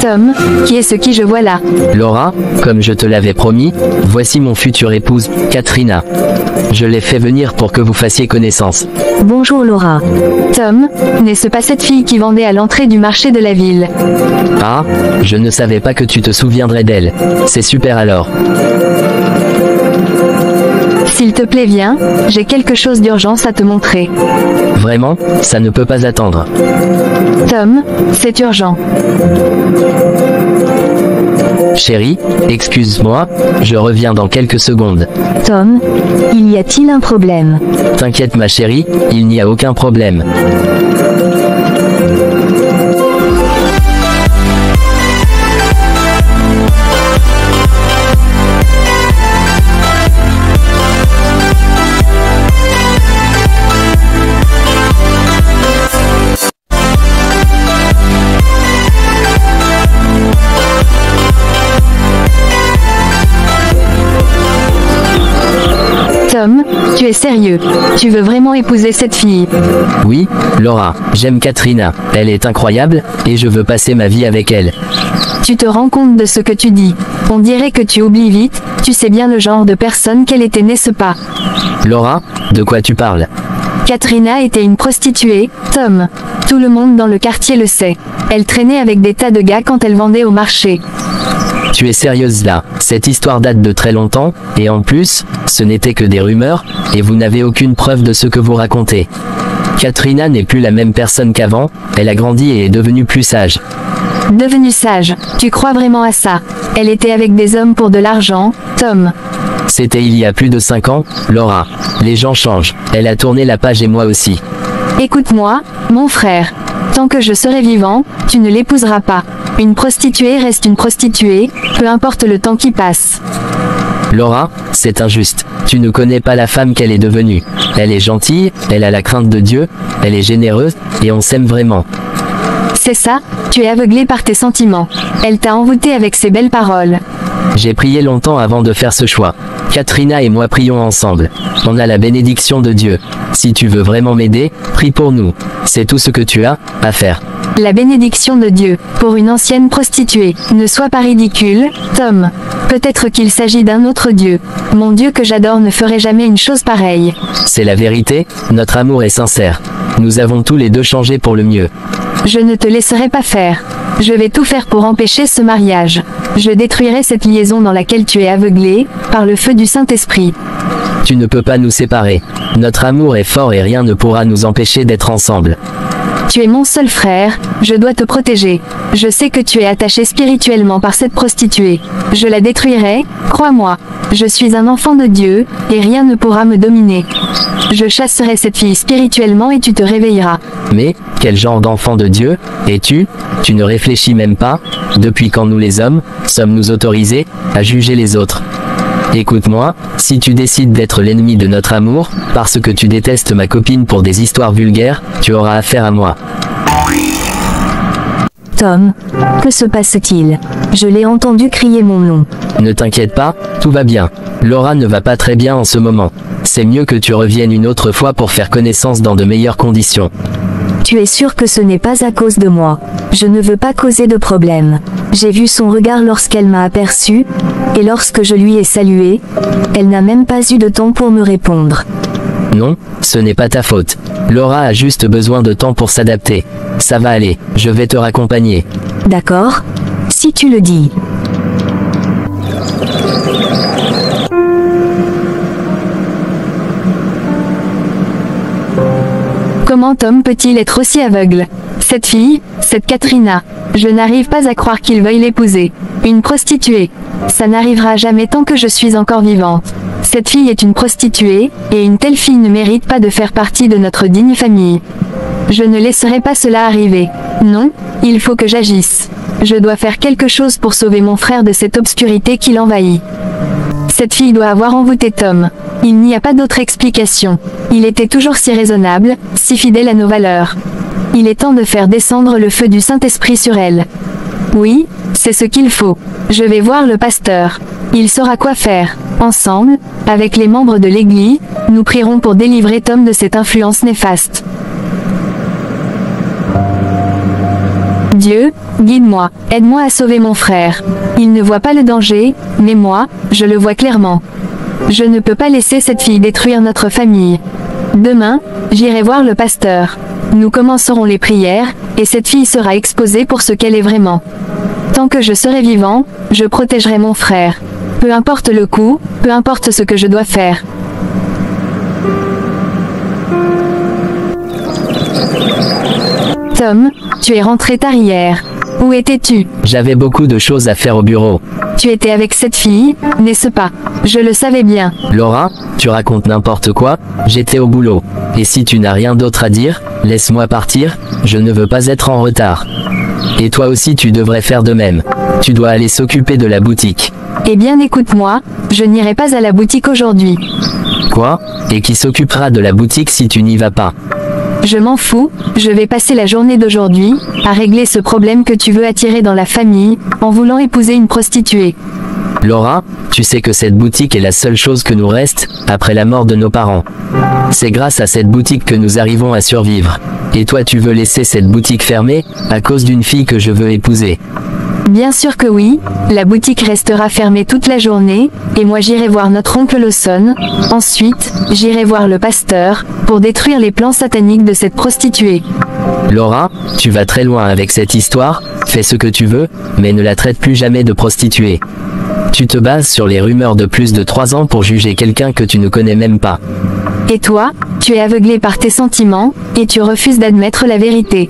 Speaker 3: Tom, qui est ce qui je vois là?
Speaker 5: Laura, comme je te l'avais promis, voici mon future épouse, Katrina. Je l'ai fait venir pour que vous fassiez connaissance.
Speaker 2: Bonjour Laura.
Speaker 3: Tom, n'est-ce pas cette fille qui vendait à l'entrée du marché de la ville?
Speaker 5: Ah, je ne savais pas que tu te souviendrais d'elle. C'est super alors.
Speaker 3: S'il te plaît viens, j'ai quelque chose d'urgence à te montrer.
Speaker 5: Vraiment, ça ne peut pas attendre.
Speaker 3: Tom, c'est urgent.
Speaker 5: Chérie, excuse-moi, je reviens dans quelques secondes.
Speaker 2: Tom, y a-t-il un problème?
Speaker 5: T'inquiète ma chérie, il n'y a aucun problème.
Speaker 3: Tom, tu es sérieux? Tu veux vraiment épouser cette fille?
Speaker 5: Oui, Laura, j'aime Katrina, elle est incroyable, et je veux passer ma vie avec elle.
Speaker 3: Tu te rends compte de ce que tu dis? On dirait que tu oublies vite, tu sais bien le genre de personne qu'elle était, n'est-ce pas?
Speaker 5: Laura, de quoi tu parles?
Speaker 3: Katrina était une prostituée, Tom. Tout le monde dans le quartier le sait. Elle traînait avec des tas de gars quand elle vendait au marché.
Speaker 5: Tu es sérieuse là? Cette histoire date de très longtemps, et en plus, ce n'était que des rumeurs, et vous n'avez aucune preuve de ce que vous racontez. Katrina n'est plus la même personne qu'avant, elle a grandi et est devenue plus sage.
Speaker 3: Devenue sage, tu crois vraiment à ça? Elle était avec des hommes pour de l'argent, Tom.
Speaker 5: C'était il y a plus de 5 ans, Laura. Les gens changent, elle a tourné la page et moi aussi.
Speaker 3: Écoute-moi, mon frère. Tant que je serai vivant, tu ne l'épouseras pas. Une prostituée reste une prostituée, peu importe le temps qui passe.
Speaker 5: Laura, c'est injuste. Tu ne connais pas la femme qu'elle est devenue. Elle est gentille, elle a la crainte de Dieu, elle est généreuse, et on s'aime vraiment.
Speaker 3: C'est ça, tu es aveuglé par tes sentiments. Elle t'a envoûté avec ses belles paroles.
Speaker 5: J'ai prié longtemps avant de faire ce choix. Katrina et moi prions ensemble. On a la bénédiction de Dieu. Si tu veux vraiment m'aider, prie pour nous. C'est tout ce que tu as à faire.
Speaker 3: La bénédiction de Dieu, pour une ancienne prostituée. Ne sois pas ridicule, Tom. Peut-être qu'il s'agit d'un autre Dieu. Mon Dieu que j'adore ne ferait jamais une chose pareille.
Speaker 5: C'est la vérité, notre amour est sincère. Nous avons tous les deux changé pour le mieux.
Speaker 3: Je ne te laisserai pas faire. Je vais tout faire pour empêcher ce mariage. Je détruirai cette liaison dans laquelle tu es aveuglé, par le feu du Saint-Esprit.
Speaker 5: Tu ne peux pas nous séparer. Notre amour est fort et rien ne pourra nous empêcher d'être ensemble.
Speaker 3: Tu es mon seul frère, je dois te protéger. Je sais que tu es attaché spirituellement par cette prostituée. Je la détruirai, crois-moi. Je suis un enfant de Dieu, et rien ne pourra me dominer. Je chasserai cette fille spirituellement et tu te réveilleras.
Speaker 5: Mais, quel genre d'enfant de Dieu es-tu? Tu ne réfléchis même pas? Depuis quand nous les hommes, sommes-nous autorisés à juger les autres? Écoute-moi, si tu décides d'être l'ennemi de notre amour, parce que tu détestes ma copine pour des histoires vulgaires, tu auras affaire à moi.
Speaker 2: Tom, que se passe-t-il? Je l'ai entendu crier mon nom.
Speaker 5: Ne t'inquiète pas, tout va bien. Laura ne va pas très bien en ce moment. C'est mieux que tu reviennes une autre fois pour faire connaissance dans de meilleures conditions.
Speaker 2: Tu es sûr que ce n'est pas à cause de moi. Je ne veux pas causer de problème. J'ai vu son regard lorsqu'elle m'a aperçu, et lorsque je lui ai salué, elle n'a même pas eu de temps pour me répondre.
Speaker 5: Non, ce n'est pas ta faute. Laura a juste besoin de temps pour s'adapter. Ça va aller, je vais te raccompagner.
Speaker 2: D'accord? Si tu le dis.
Speaker 3: Comment Tom peut-il être aussi aveugle? Cette fille, cette Katrina, je n'arrive pas à croire qu'il veuille l'épouser. Une prostituée. Ça n'arrivera jamais tant que je suis encore vivante. Cette fille est une prostituée, et une telle fille ne mérite pas de faire partie de notre digne famille. Je ne laisserai pas cela arriver. Non, il faut que j'agisse. Je dois faire quelque chose pour sauver mon frère de cette obscurité qui l'envahit. Cette fille doit avoir envoûté Tom. Il n'y a pas d'autre explication. Il était toujours si raisonnable, si fidèle à nos valeurs. Il est temps de faire descendre le feu du Saint-Esprit sur elle. Oui, c'est ce qu'il faut. Je vais voir le pasteur. Il saura quoi faire. Ensemble, avec les membres de l'Église, nous prierons pour délivrer Tom de cette influence néfaste. Dieu, guide-moi, aide-moi à sauver mon frère. Il ne voit pas le danger, mais moi, je le vois clairement. Je ne peux pas laisser cette fille détruire notre famille. Demain, j'irai voir le pasteur. Nous commencerons les prières, et cette fille sera exposée pour ce qu'elle est vraiment. Tant que je serai vivant, je protégerai mon frère. Peu importe le coût, peu importe ce que je dois faire. Tom, tu es rentré tard hier. Où étais-tu?
Speaker 5: J'avais beaucoup de choses à faire au bureau.
Speaker 3: Tu étais avec cette fille, n'est-ce pas? Je le savais bien.
Speaker 5: Laura, tu racontes n'importe quoi, j'étais au boulot. Et si tu n'as rien d'autre à dire, laisse-moi partir, je ne veux pas être en retard. Et toi aussi tu devrais faire de même. Tu dois aller s'occuper de la boutique.
Speaker 3: Eh bien écoute-moi, je n'irai pas à la boutique aujourd'hui.
Speaker 5: Quoi? Et qui s'occupera de la boutique si tu n'y vas pas?
Speaker 3: Je m'en fous, je vais passer la journée d'aujourd'hui à régler ce problème que tu veux attirer dans la famille, en voulant épouser une prostituée.
Speaker 5: Laura, tu sais que cette boutique est la seule chose que nous reste, après la mort de nos parents. C'est grâce à cette boutique que nous arrivons à survivre. Et toi tu veux laisser cette boutique fermée, à cause d'une fille que je veux épouser?
Speaker 3: Bien sûr que oui, la boutique restera fermée toute la journée, et moi j'irai voir notre oncle Lawson, ensuite, j'irai voir le pasteur, pour détruire les plans sataniques de cette prostituée.
Speaker 5: Laura, tu vas très loin avec cette histoire, fais ce que tu veux, mais ne la traite plus jamais de prostituée. Tu te bases sur les rumeurs de plus de 3 ans pour juger quelqu'un que tu ne connais même pas.
Speaker 3: Et toi, tu es aveuglé par tes sentiments, et tu refuses d'admettre la vérité.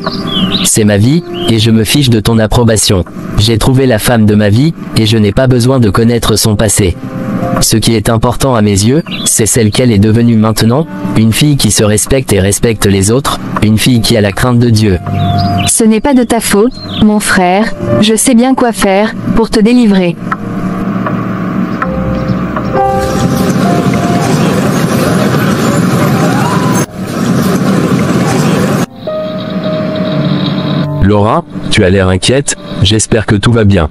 Speaker 5: C'est ma vie, et je me fiche de ton approbation. J'ai trouvé la femme de ma vie, et je n'ai pas besoin de connaître son passé. Ce qui est important à mes yeux, c'est celle qu'elle est devenue maintenant, une fille qui se respecte et respecte les autres, une fille qui a la crainte de Dieu.
Speaker 3: Ce n'est pas de ta faute, mon frère, je sais bien quoi faire, pour te délivrer.
Speaker 4: Laura, tu as l'air inquiète, j'espère que tout va bien.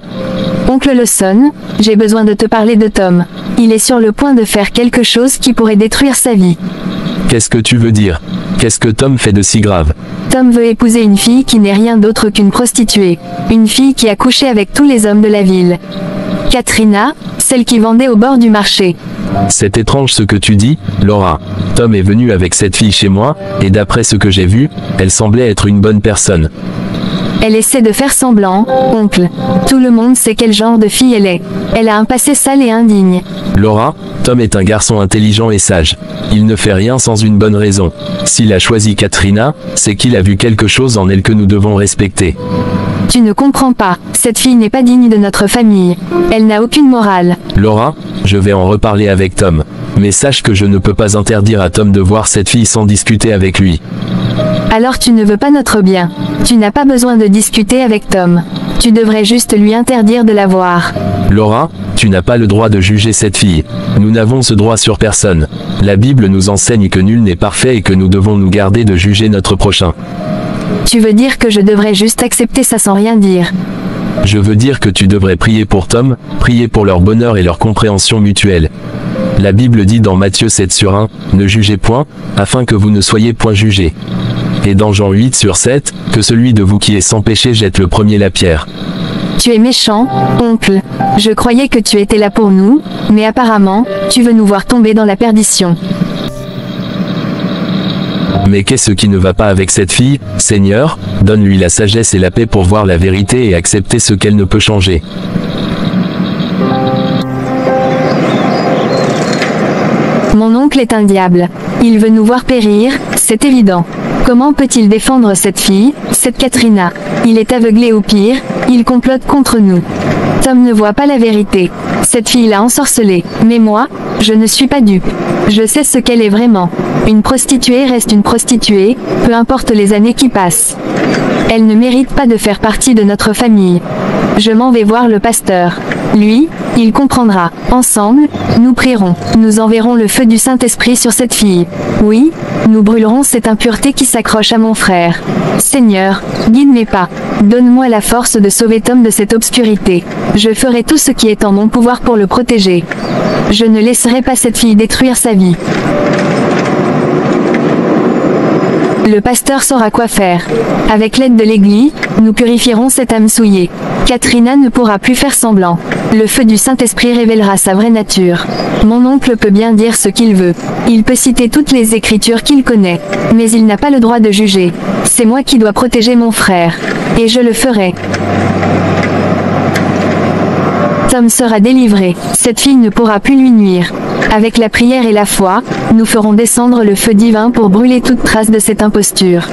Speaker 3: Oncle Lawson, j'ai besoin de te parler de Tom. Il est sur le point de faire quelque chose qui pourrait détruire sa vie.
Speaker 4: Qu'est-ce que tu veux dire? Qu'est-ce que Tom fait de si grave?
Speaker 3: Tom veut épouser une fille qui n'est rien d'autre qu'une prostituée. Une fille qui a couché avec tous les hommes de la ville. Katrina, celle qui vendait au bord du marché.
Speaker 4: C'est étrange ce que tu dis, Laura. Tom est venu avec cette fille chez moi, et d'après ce que j'ai vu, elle semblait être une bonne personne.
Speaker 3: Elle essaie de faire semblant, oncle. Tout le monde sait quel genre de fille elle est. Elle a un passé sale et indigne.
Speaker 4: Laura, Tom est un garçon intelligent et sage. Il ne fait rien sans une bonne raison. S'il a choisi Katrina, c'est qu'il a vu quelque chose en elle que nous devons respecter.
Speaker 3: Tu ne comprends pas. Cette fille n'est pas digne de notre famille. Elle n'a aucune morale.
Speaker 4: Laura, je vais en reparler avec Tom. Mais sache que je ne peux pas interdire à Tom de voir cette fille sans discuter avec lui.
Speaker 3: Alors tu ne veux pas notre bien. Tu n'as pas besoin de discuter avec Tom. Tu devrais juste lui interdire de la voir.
Speaker 4: Laura, tu n'as pas le droit de juger cette fille. Nous n'avons ce droit sur personne. La Bible nous enseigne que nul n'est parfait et que nous devons nous garder de juger notre prochain.
Speaker 3: Tu veux dire que je devrais juste accepter ça sans rien dire?
Speaker 4: Je veux dire que tu devrais prier pour Tom, prier pour leur bonheur et leur compréhension mutuelle. La Bible dit dans Matthieu 7 sur 1, « Ne jugez point, afin que vous ne soyez point jugés. » et dans Jean 8:7, que celui de vous qui est sans péché jette le premier la pierre.
Speaker 3: Tu es méchant, oncle. Je croyais que tu étais là pour nous, mais apparemment, tu veux nous voir tomber dans la perdition.
Speaker 4: Mais qu'est-ce qui ne va pas avec cette fille, Seigneur? Donne-lui la sagesse et la paix pour voir la vérité et accepter ce qu'elle ne peut changer.
Speaker 3: Mon oncle est un diable. Il veut nous voir périr, c'est évident. Comment peut-il défendre cette fille, cette Katrina? Il est aveuglé au pire, il complote contre nous. Tom ne voit pas la vérité. Cette fille l'a ensorcelée, mais moi, je ne suis pas dupe. Je sais ce qu'elle est vraiment. Une prostituée reste une prostituée, peu importe les années qui passent. Elle ne mérite pas de faire partie de notre famille. Je m'en vais voir le pasteur. Lui, il comprendra. Ensemble, nous prierons. Nous enverrons le feu du Saint-Esprit sur cette fille. Oui, nous brûlerons cette impureté qui s'accroche à mon frère. Seigneur, guide mes pas. Donne-moi la force de sauver Tom de cette obscurité. Je ferai tout ce qui est en mon pouvoir pour le protéger. Je ne laisserai pas cette fille détruire sa vie. Le pasteur saura quoi faire. Avec l'aide de l'Église, nous purifierons cette âme souillée. Katrina ne pourra plus faire semblant. Le feu du Saint-Esprit révélera sa vraie nature. Mon oncle peut bien dire ce qu'il veut. Il peut citer toutes les écritures qu'il connaît. Mais il n'a pas le droit de juger. C'est moi qui dois protéger mon frère. Et je le ferai. Tom sera délivré. Cette fille ne pourra plus lui nuire. Avec la prière et la foi, nous ferons descendre le feu divin pour brûler toute trace de cette imposture.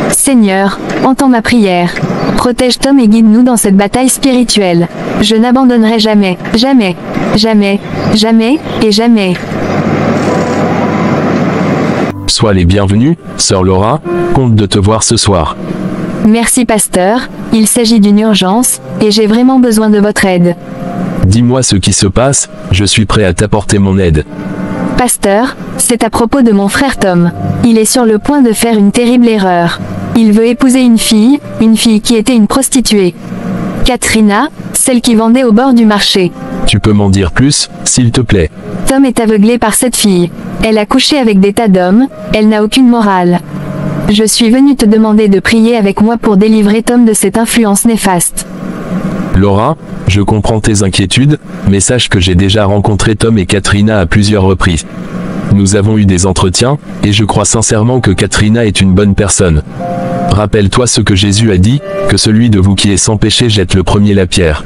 Speaker 3: Seigneur, entends ma prière. Protège Tom et guide-nous dans cette bataille spirituelle. Je n'abandonnerai jamais, jamais, jamais, jamais et jamais.
Speaker 4: Sois les bienvenus, sœur Laura, content de te voir ce soir.
Speaker 3: Merci pasteur, il s'agit d'une urgence, et j'ai vraiment besoin de votre aide.
Speaker 4: Dis-moi ce qui se passe, je suis prêt à t'apporter mon aide.
Speaker 3: Pasteur, c'est à propos de mon frère Tom. Il est sur le point de faire une terrible erreur. Il veut épouser une fille qui était une prostituée. Katrina, celle qui vendait au bord du marché.
Speaker 4: Tu peux m'en dire plus, s'il te plaît?
Speaker 3: Tom est aveuglé par cette fille. Elle a couché avec des tas d'hommes, elle n'a aucune morale. Je suis venu te demander de prier avec moi pour délivrer Tom de cette influence néfaste.
Speaker 4: Laura, je comprends tes inquiétudes, mais sache que j'ai déjà rencontré Tom et Katrina à plusieurs reprises. Nous avons eu des entretiens, et je crois sincèrement que Katrina est une bonne personne. Rappelle-toi ce que Jésus a dit, que celui de vous qui est sans péché jette le premier la pierre.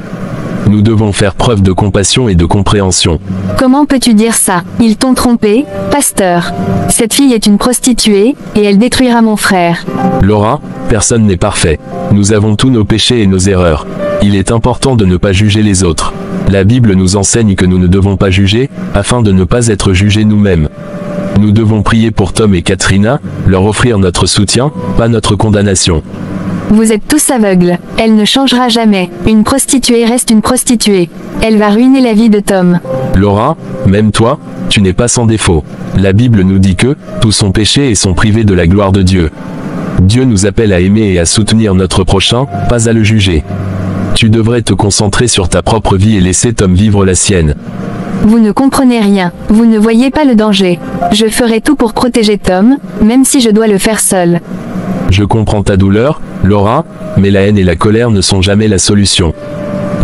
Speaker 4: Nous devons faire preuve de compassion et de compréhension.
Speaker 3: Comment peux-tu dire ça? Ils t'ont trompé, pasteur. Cette fille est une prostituée, et elle détruira mon frère.
Speaker 4: Laura, personne n'est parfait. Nous avons tous nos péchés et nos erreurs. Il est important de ne pas juger les autres. La Bible nous enseigne que nous ne devons pas juger, afin de ne pas être jugés nous-mêmes. Nous devons prier pour Tom et Katrina, leur offrir notre soutien, pas notre condamnation.
Speaker 3: Vous êtes tous aveugles. Elle ne changera jamais. Une prostituée reste une prostituée. Elle va ruiner la vie de Tom.
Speaker 4: Laura, même toi, tu n'es pas sans défaut. La Bible nous dit que, tous sont péchés et sont privés de la gloire de Dieu. Dieu nous appelle à aimer et à soutenir notre prochain, pas à le juger. Tu devrais te concentrer sur ta propre vie et laisser Tom vivre la sienne.
Speaker 3: Vous ne comprenez rien. Vous ne voyez pas le danger. Je ferai tout pour protéger Tom, même si je dois le faire seul.
Speaker 4: Je comprends ta douleur, Laura, mais la haine et la colère ne sont jamais la solution.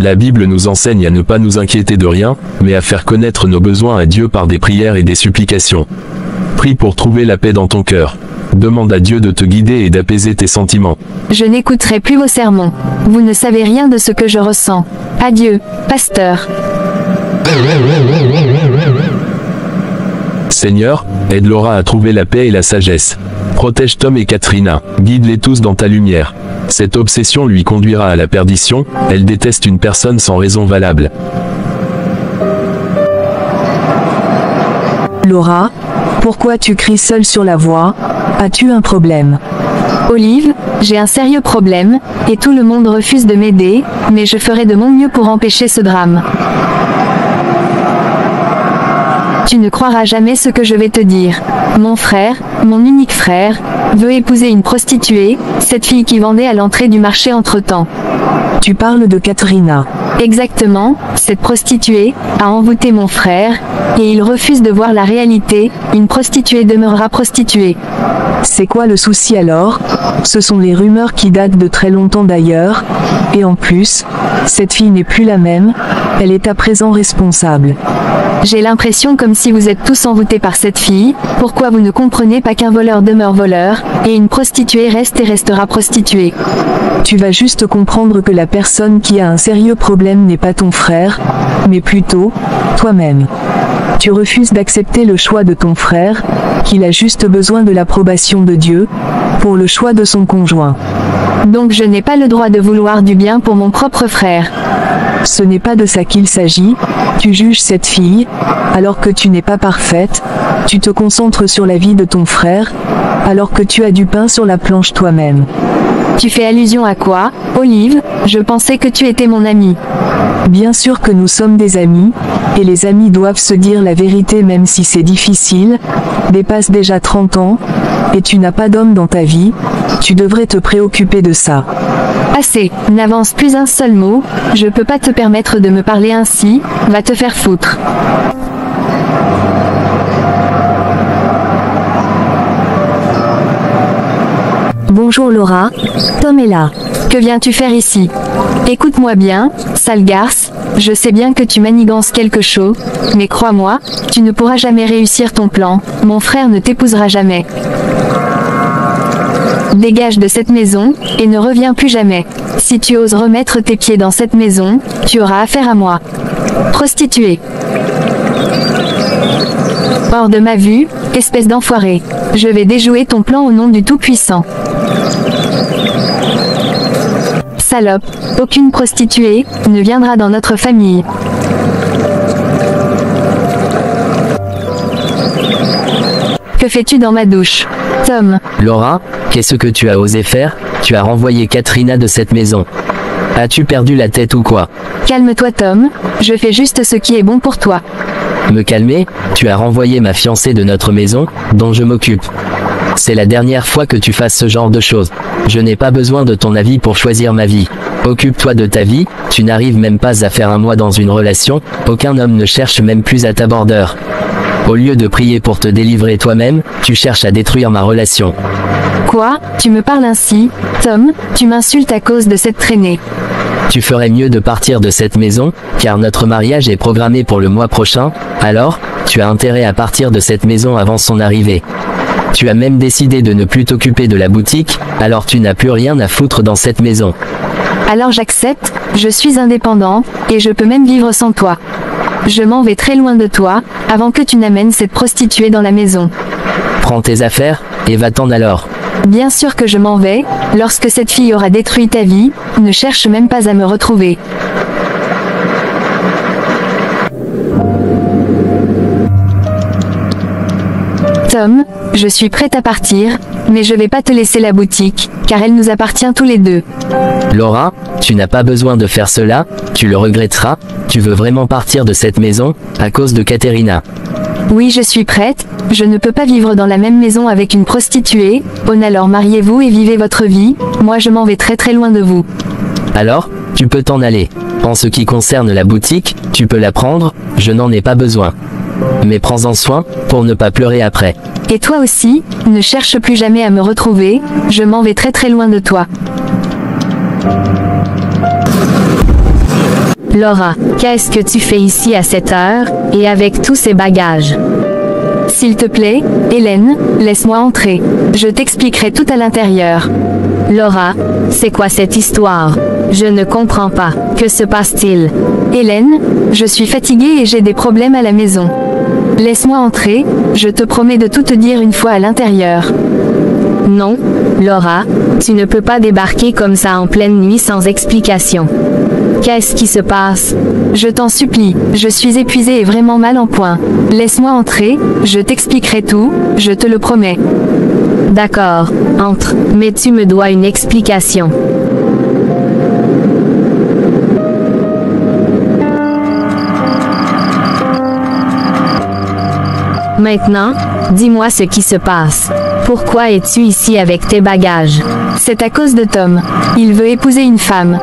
Speaker 4: La Bible nous enseigne à ne pas nous inquiéter de rien, mais à faire connaître nos besoins à Dieu par des prières et des supplications. Prie pour trouver la paix dans ton cœur. Demande à Dieu de te guider et d'apaiser tes sentiments.
Speaker 3: Je n'écouterai plus vos sermons. Vous ne savez rien de ce que je ressens. Adieu, pasteur.
Speaker 4: Seigneur, aide Laura à trouver la paix et la sagesse. Protège Tom et Katrina, guide-les tous dans ta lumière. Cette obsession lui conduira à la perdition, elle déteste une personne sans raison valable.
Speaker 6: Laura, pourquoi tu cries seule sur la voie? As-tu un problème?
Speaker 3: Olive, j'ai un sérieux problème, et tout le monde refuse de m'aider, mais je ferai de mon mieux pour empêcher ce drame. Tu ne croiras jamais ce que je vais te dire. Mon frère, mon unique frère, veut épouser une prostituée, cette fille qui vendait à l'entrée du marché entre-temps.
Speaker 6: Tu parles de Katrina.
Speaker 3: Exactement, cette prostituée a envoûté mon frère, et il refuse de voir la réalité, une prostituée demeurera prostituée.
Speaker 6: C'est quoi le souci alors? Ce sont les rumeurs qui datent de très longtemps d'ailleurs, et en plus, cette fille n'est plus la même, elle est à présent responsable.
Speaker 3: J'ai l'impression comme si vous êtes tous envoûtés par cette fille, pourquoi vous ne comprenez pas qu'un voleur demeure voleur, et une prostituée reste et restera prostituée.
Speaker 6: Tu vas juste comprendre que la personne qui a un sérieux problème n'est pas ton frère, mais plutôt, toi-même. Tu refuses d'accepter le choix de ton frère, qu'il a juste besoin de l'approbation de Dieu, pour le choix de son conjoint.
Speaker 3: Donc je n'ai pas le droit de vouloir du bien pour mon propre frère.
Speaker 6: Ce n'est pas de ça qu'il s'agit, tu juges cette fille, alors que tu n'es pas parfaite, tu te concentres sur la vie de ton frère, alors que tu as du pain sur la planche toi-même.
Speaker 3: Tu fais allusion à quoi, Olive? Je pensais que tu étais mon ami.
Speaker 6: Bien sûr que nous sommes des amis, et les amis doivent se dire la vérité même si c'est difficile, dépasse déjà 30 ans, et tu n'as pas d'homme dans ta vie, tu devrais te préoccuper de ça.
Speaker 3: Assez, n'avance plus un seul mot, je peux pas te permettre de me parler ainsi, va te faire foutre.
Speaker 2: Bonjour Laura, Tom est là.
Speaker 3: Que viens-tu faire ici? Écoute-moi bien, sale garce, je sais bien que tu manigances quelque chose, mais crois-moi, tu ne pourras jamais réussir ton plan, mon frère ne t'épousera jamais. Dégage de cette maison, et ne reviens plus jamais. Si tu oses remettre tes pieds dans cette maison, tu auras affaire à moi. Prostituée. Hors de ma vue, espèce d'enfoiré. Je vais déjouer ton plan au nom du Tout-Puissant. Salope, aucune prostituée ne viendra dans notre famille. Que fais-tu dans ma douche, Tom?
Speaker 5: Laura, qu'est-ce que tu as osé faire? Tu as renvoyé Katrina de cette maison. As-tu perdu la tête ou quoi?
Speaker 3: Calme-toi Tom, je fais juste ce qui est bon pour toi.
Speaker 5: Me calmer? Tu as renvoyé ma fiancée de notre maison, dont je m'occupe. C'est la dernière fois que tu fasses ce genre de choses. Je n'ai pas besoin de ton avis pour choisir ma vie. Occupe-toi de ta vie, tu n'arrives même pas à faire un mois dans une relation, aucun homme ne cherche même plus à ta bordeur. Au lieu de prier pour te délivrer toi-même, tu cherches à détruire ma relation.
Speaker 3: Quoi? Tu me parles ainsi, Tom? Tu m'insultes à cause de cette traînée.
Speaker 5: Tu ferais mieux de partir de cette maison, car notre mariage est programmé pour le mois prochain, alors, tu as intérêt à partir de cette maison avant son arrivée. Tu as même décidé de ne plus t'occuper de la boutique, alors tu n'as plus rien à foutre dans cette maison.
Speaker 3: Alors j'accepte, je suis indépendant, et je peux même vivre sans toi. Je m'en vais très loin de toi, avant que tu n'amènes cette prostituée dans la maison.
Speaker 5: Prends tes affaires, et va-t'en alors.
Speaker 3: Bien sûr que je m'en vais, lorsque cette fille aura détruit ta vie, ne cherche même pas à me retrouver. Tom, je suis prête à partir, mais je vais pas te laisser la boutique, car elle nous appartient tous les deux.
Speaker 5: Laura, tu n'as pas besoin de faire cela, tu le regretteras, tu veux vraiment partir de cette maison, à cause de Katerina.
Speaker 3: Oui, je suis prête, je ne peux pas vivre dans la même maison avec une prostituée, alors mariez-vous et vivez votre vie, moi je m'en vais très très loin de vous.
Speaker 5: Alors, tu peux t'en aller. En ce qui concerne la boutique, tu peux la prendre, je n'en ai pas besoin. Mais prends-en soin, pour ne pas pleurer après.
Speaker 3: Et toi aussi, ne cherche plus jamais à me retrouver, je m'en vais très très loin de toi.
Speaker 2: Laura, qu'est-ce que tu fais ici à cette heure, et avec tous ces bagages?
Speaker 3: S'il te plaît, Hélène, laisse-moi entrer. Je t'expliquerai tout à l'intérieur.
Speaker 2: Laura, c'est quoi cette histoire? Je ne comprends pas. Que se passe-t-il?
Speaker 3: Hélène, je suis fatiguée et j'ai des problèmes à la maison. Laisse-moi entrer, je te promets de tout te dire une fois à l'intérieur.
Speaker 2: Non, Laura, tu ne peux pas débarquer comme ça en pleine nuit sans explication. Qu'est-ce qui se passe?
Speaker 3: Je t'en supplie, je suis épuisée et vraiment mal en point. Laisse-moi entrer, je t'expliquerai tout, je te le promets.
Speaker 2: D'accord, entre, mais tu me dois une explication. Maintenant, dis-moi ce qui se passe. Pourquoi es-tu ici avec tes bagages?
Speaker 3: C'est à cause de Tom. Il veut épouser une femme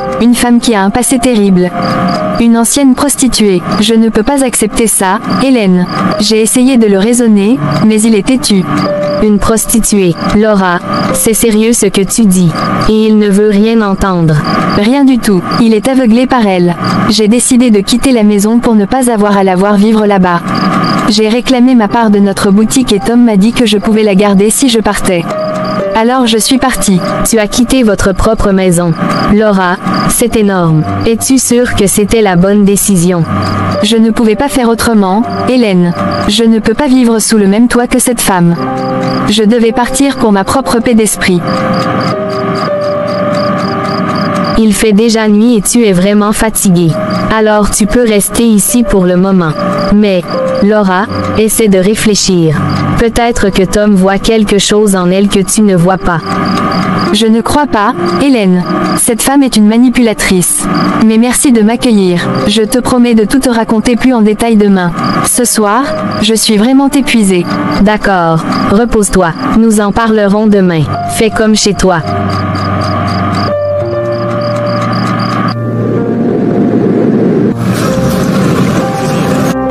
Speaker 3: qui a un passé terrible. Une ancienne prostituée. Je ne peux pas accepter ça, Hélène. J'ai essayé de le raisonner, mais il est têtu.
Speaker 2: Une prostituée. Laura, c'est sérieux ce que tu dis. Et il ne veut rien entendre.
Speaker 3: Rien du tout. Il est aveuglé par elle. J'ai décidé de quitter la maison pour ne pas avoir à la voir vivre là-bas. J'ai réclamé ma part de notre boutique et Tom m'a dit que je pouvais la garder si je partais. Alors je suis partie.
Speaker 2: Tu as quitté votre propre maison. Laura, c'est énorme. Es-tu sûre que c'était la bonne décision?
Speaker 3: Je ne pouvais pas faire autrement, Hélène. Je ne peux pas vivre sous le même toit que cette femme. Je devais partir pour ma propre paix d'esprit.
Speaker 2: Il fait déjà nuit et tu es vraiment fatiguée. Alors tu peux rester ici pour le moment. Mais, Laura, essaie de réfléchir. Peut-être que Tom voit quelque chose en elle que tu ne vois pas.
Speaker 3: Je ne crois pas, Hélène. Cette femme est une manipulatrice. Mais merci de m'accueillir. Je te promets de tout te raconter plus en détail demain. Ce soir, je suis vraiment épuisée.
Speaker 2: D'accord, repose-toi. Nous en parlerons demain. Fais comme chez toi.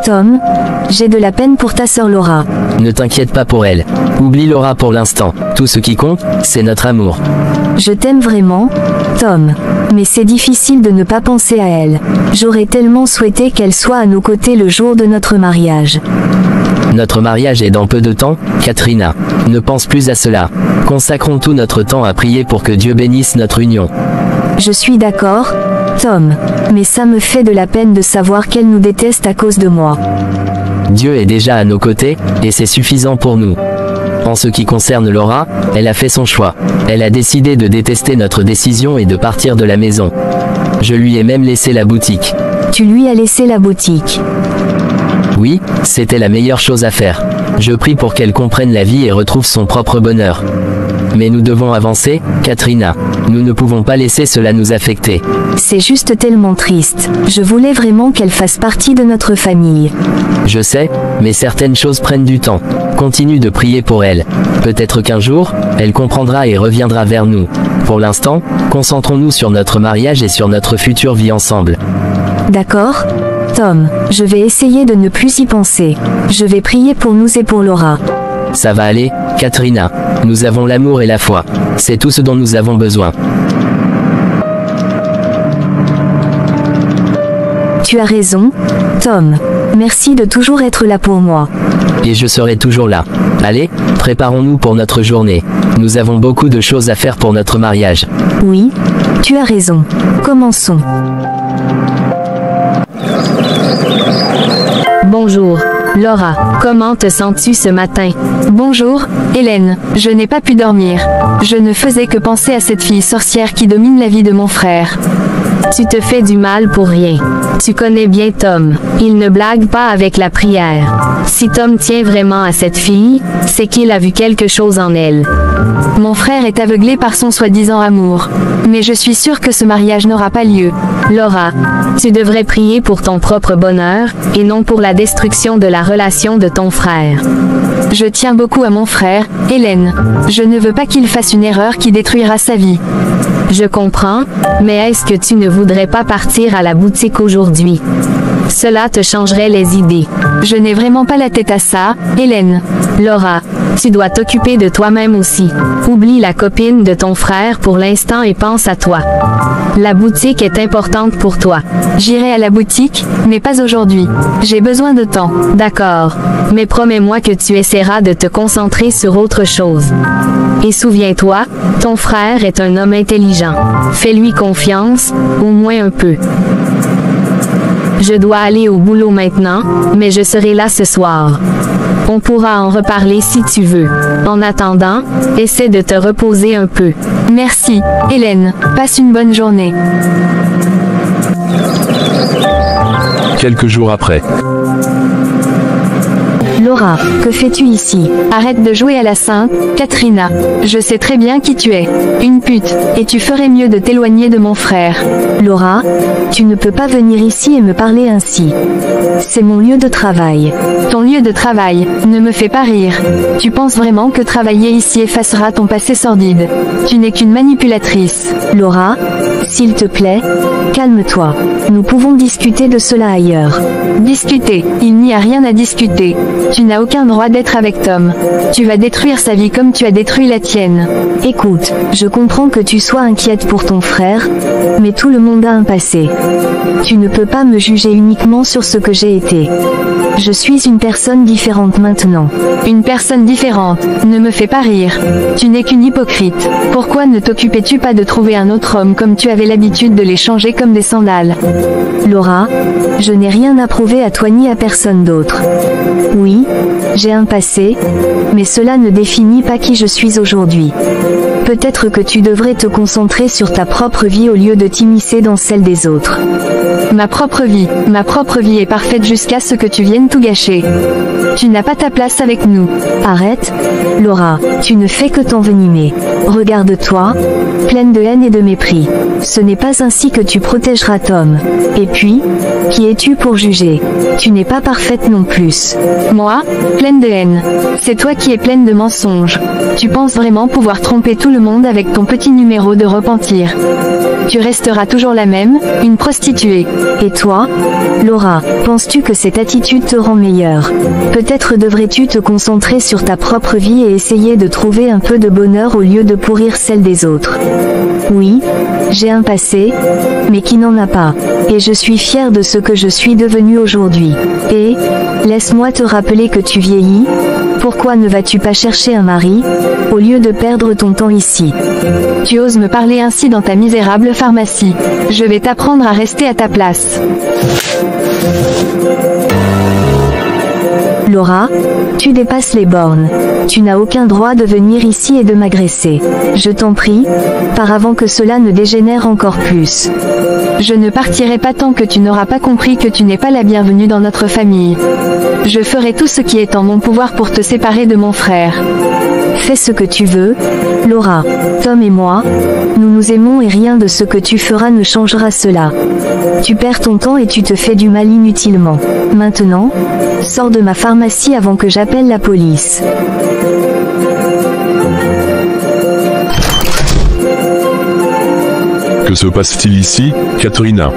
Speaker 2: Tom, j'ai de la peine pour ta sœur Laura.
Speaker 5: Ne t'inquiète pas pour elle. Oublie Laura pour l'instant. Tout ce qui compte, c'est notre amour.
Speaker 2: Je t'aime vraiment, Tom. Mais c'est difficile de ne pas penser à elle. J'aurais tellement souhaité qu'elle soit à nos côtés le jour de notre mariage.
Speaker 5: Notre mariage est dans peu de temps, Katrina. Ne pense plus à cela. Consacrons tout notre temps à prier pour que Dieu bénisse notre union.
Speaker 2: Je suis d'accord, Tom. Mais ça me fait de la peine de savoir qu'elle nous déteste à cause de moi.
Speaker 5: Dieu est déjà à nos côtés, et c'est suffisant pour nous. En ce qui concerne Laura, elle a fait son choix. Elle a décidé de détester notre décision et de partir de la maison. Je lui ai même laissé la boutique.
Speaker 2: Tu lui as laissé la boutique?
Speaker 5: Oui, c'était la meilleure chose à faire. Je prie pour qu'elle comprenne la vie et retrouve son propre bonheur. Mais nous devons avancer, Katrina. Nous ne pouvons pas laisser cela nous affecter.
Speaker 2: C'est juste tellement triste. Je voulais vraiment qu'elle fasse partie de notre famille.
Speaker 5: Je sais, mais certaines choses prennent du temps. Continue de prier pour elle. Peut-être qu'un jour, elle comprendra et reviendra vers nous. Pour l'instant, concentrons-nous sur notre mariage et sur notre future vie ensemble.
Speaker 2: D'accord, Tom. Je vais essayer de ne plus y penser. Je vais prier pour nous et pour Laura.
Speaker 5: Ça va aller, Katrina. Nous avons l'amour et la foi. C'est tout ce dont nous avons besoin.
Speaker 2: Tu as raison, Tom. Merci de toujours être là pour moi.
Speaker 5: Et je serai toujours là. Allez, préparons-nous pour notre journée. Nous avons beaucoup de choses à faire pour notre mariage.
Speaker 2: Oui, tu as raison. Commençons. Bonjour, Laura. Comment te sens-tu ce matin?
Speaker 3: Bonjour, Hélène. Je n'ai pas pu dormir. Je ne faisais que penser à cette fille sorcière qui domine la vie de mon frère.
Speaker 2: Tu te fais du mal pour rien. Tu connais bien Tom. Il ne blague pas avec la prière. Si Tom tient vraiment à cette fille, c'est qu'il a vu quelque chose en elle.
Speaker 3: Mon frère est aveuglé par son soi-disant amour. Mais je suis sûre que ce mariage n'aura pas lieu.
Speaker 2: Laura, tu devrais prier pour ton propre bonheur, et non pour la destruction de la relation de ton frère.
Speaker 3: Je tiens beaucoup à mon frère, Hélène. Je ne veux pas qu'il fasse une erreur qui détruira sa vie.
Speaker 2: Je comprends, mais est-ce que tu ne voudrais pas partir à la boutique aujourd'hui? Cela te changerait les idées.
Speaker 3: Je n'ai vraiment pas la tête à ça, Hélène.
Speaker 2: Laura, tu dois t'occuper de toi-même aussi. Oublie la copine de ton frère pour l'instant et pense à toi. La boutique est importante pour toi.
Speaker 3: J'irai à la boutique, mais pas aujourd'hui. J'ai besoin de temps.
Speaker 2: D'accord, mais promets-moi que tu essaieras de te concentrer sur autre chose. Et souviens-toi, ton frère est un homme intelligent. Fais-lui confiance, au moins un peu. Je dois aller au boulot maintenant, mais je serai là ce soir. On pourra en reparler si tu veux. En attendant, essaie de te reposer un peu.
Speaker 3: Merci, Hélène. Passe une bonne journée.
Speaker 4: Quelques jours après.
Speaker 2: Laura, que fais-tu ici?
Speaker 3: Arrête de jouer à la sainte, Katrina. Je sais très bien qui tu es. Une pute, et tu ferais mieux de t'éloigner de mon frère.
Speaker 2: Laura, tu ne peux pas venir ici et me parler ainsi. C'est mon lieu de travail.
Speaker 3: Ton lieu de travail, ne me fais pas rire. Tu penses vraiment que travailler ici effacera ton passé sordide? Tu n'es qu'une manipulatrice.
Speaker 2: Laura, s'il te plaît, calme-toi. Nous pouvons discuter de cela ailleurs.
Speaker 3: Discuter, il n'y a rien à discuter. Tu n'as aucun droit d'être avec Tom. Tu vas détruire sa vie comme tu as détruit la tienne.
Speaker 2: Écoute, je comprends que tu sois inquiète pour ton frère, mais tout le monde a un passé. Tu ne peux pas me juger uniquement sur ce que j'ai été. Je suis une personne différente maintenant.
Speaker 3: Une personne différente, ne me fais pas rire. Tu n'es qu'une hypocrite. Pourquoi ne t'occupais-tu pas de trouver un autre homme comme tu avais l'habitude de les changer comme des sandales?
Speaker 2: Laura, je n'ai rien à prouver à toi ni à personne d'autre. Oui, j'ai un passé, mais cela ne définit pas qui je suis aujourd'hui. Peut-être que tu devrais te concentrer sur ta propre vie au lieu de t'immiscer dans celle des autres.
Speaker 3: Ma propre vie est parfaite jusqu'à ce que tu viennes tout gâcher. Tu n'as pas ta place avec nous.
Speaker 2: Arrête, Laura, tu ne fais que t'envenimer. Regarde-toi, pleine de haine et de mépris. Ce n'est pas ainsi que tu protégeras Tom. Et puis, qui es-tu pour juger? Tu n'es pas parfaite non plus.
Speaker 3: Moi, pleine de haine. C'est toi qui es pleine de mensonges. Tu penses vraiment pouvoir tromper tout le monde avec ton petit numéro de repentir. Tu resteras toujours la même, une prostituée.
Speaker 2: Et toi, Laura, penses-tu que cette attitude te rend meilleure? Peut-être devrais-tu te concentrer sur ta propre vie et essayer de trouver un peu de bonheur au lieu de pourrir celle des autres. Oui, j'ai un passé, mais qui n'en a pas. Et je suis fière de ce que je suis devenue aujourd'hui. Et, laisse-moi te rappeler que tu vieillis. Pourquoi ne vas-tu pas chercher un mari, au lieu de perdre ton temps ici?
Speaker 3: Tu oses me parler ainsi dans ta misérable pharmacie. Je vais t'apprendre à rester à ta place.
Speaker 2: Laura, tu dépasses les bornes. Tu n'as aucun droit de venir ici et de m'agresser. Je t'en prie, pars avant que cela ne dégénère encore plus.
Speaker 3: Je ne partirai pas tant que tu n'auras pas compris que tu n'es pas la bienvenue dans notre famille. Je ferai tout ce qui est en mon pouvoir pour te séparer de mon frère.
Speaker 2: Fais ce que tu veux, Laura. Tom et moi, nous nous aimons et rien de ce que tu feras ne changera cela. Tu perds ton temps et tu te fais du mal inutilement. Maintenant, sors de ma pharmacie avant que j'appelle la police.
Speaker 7: Que se passe-t-il ici, Katrina?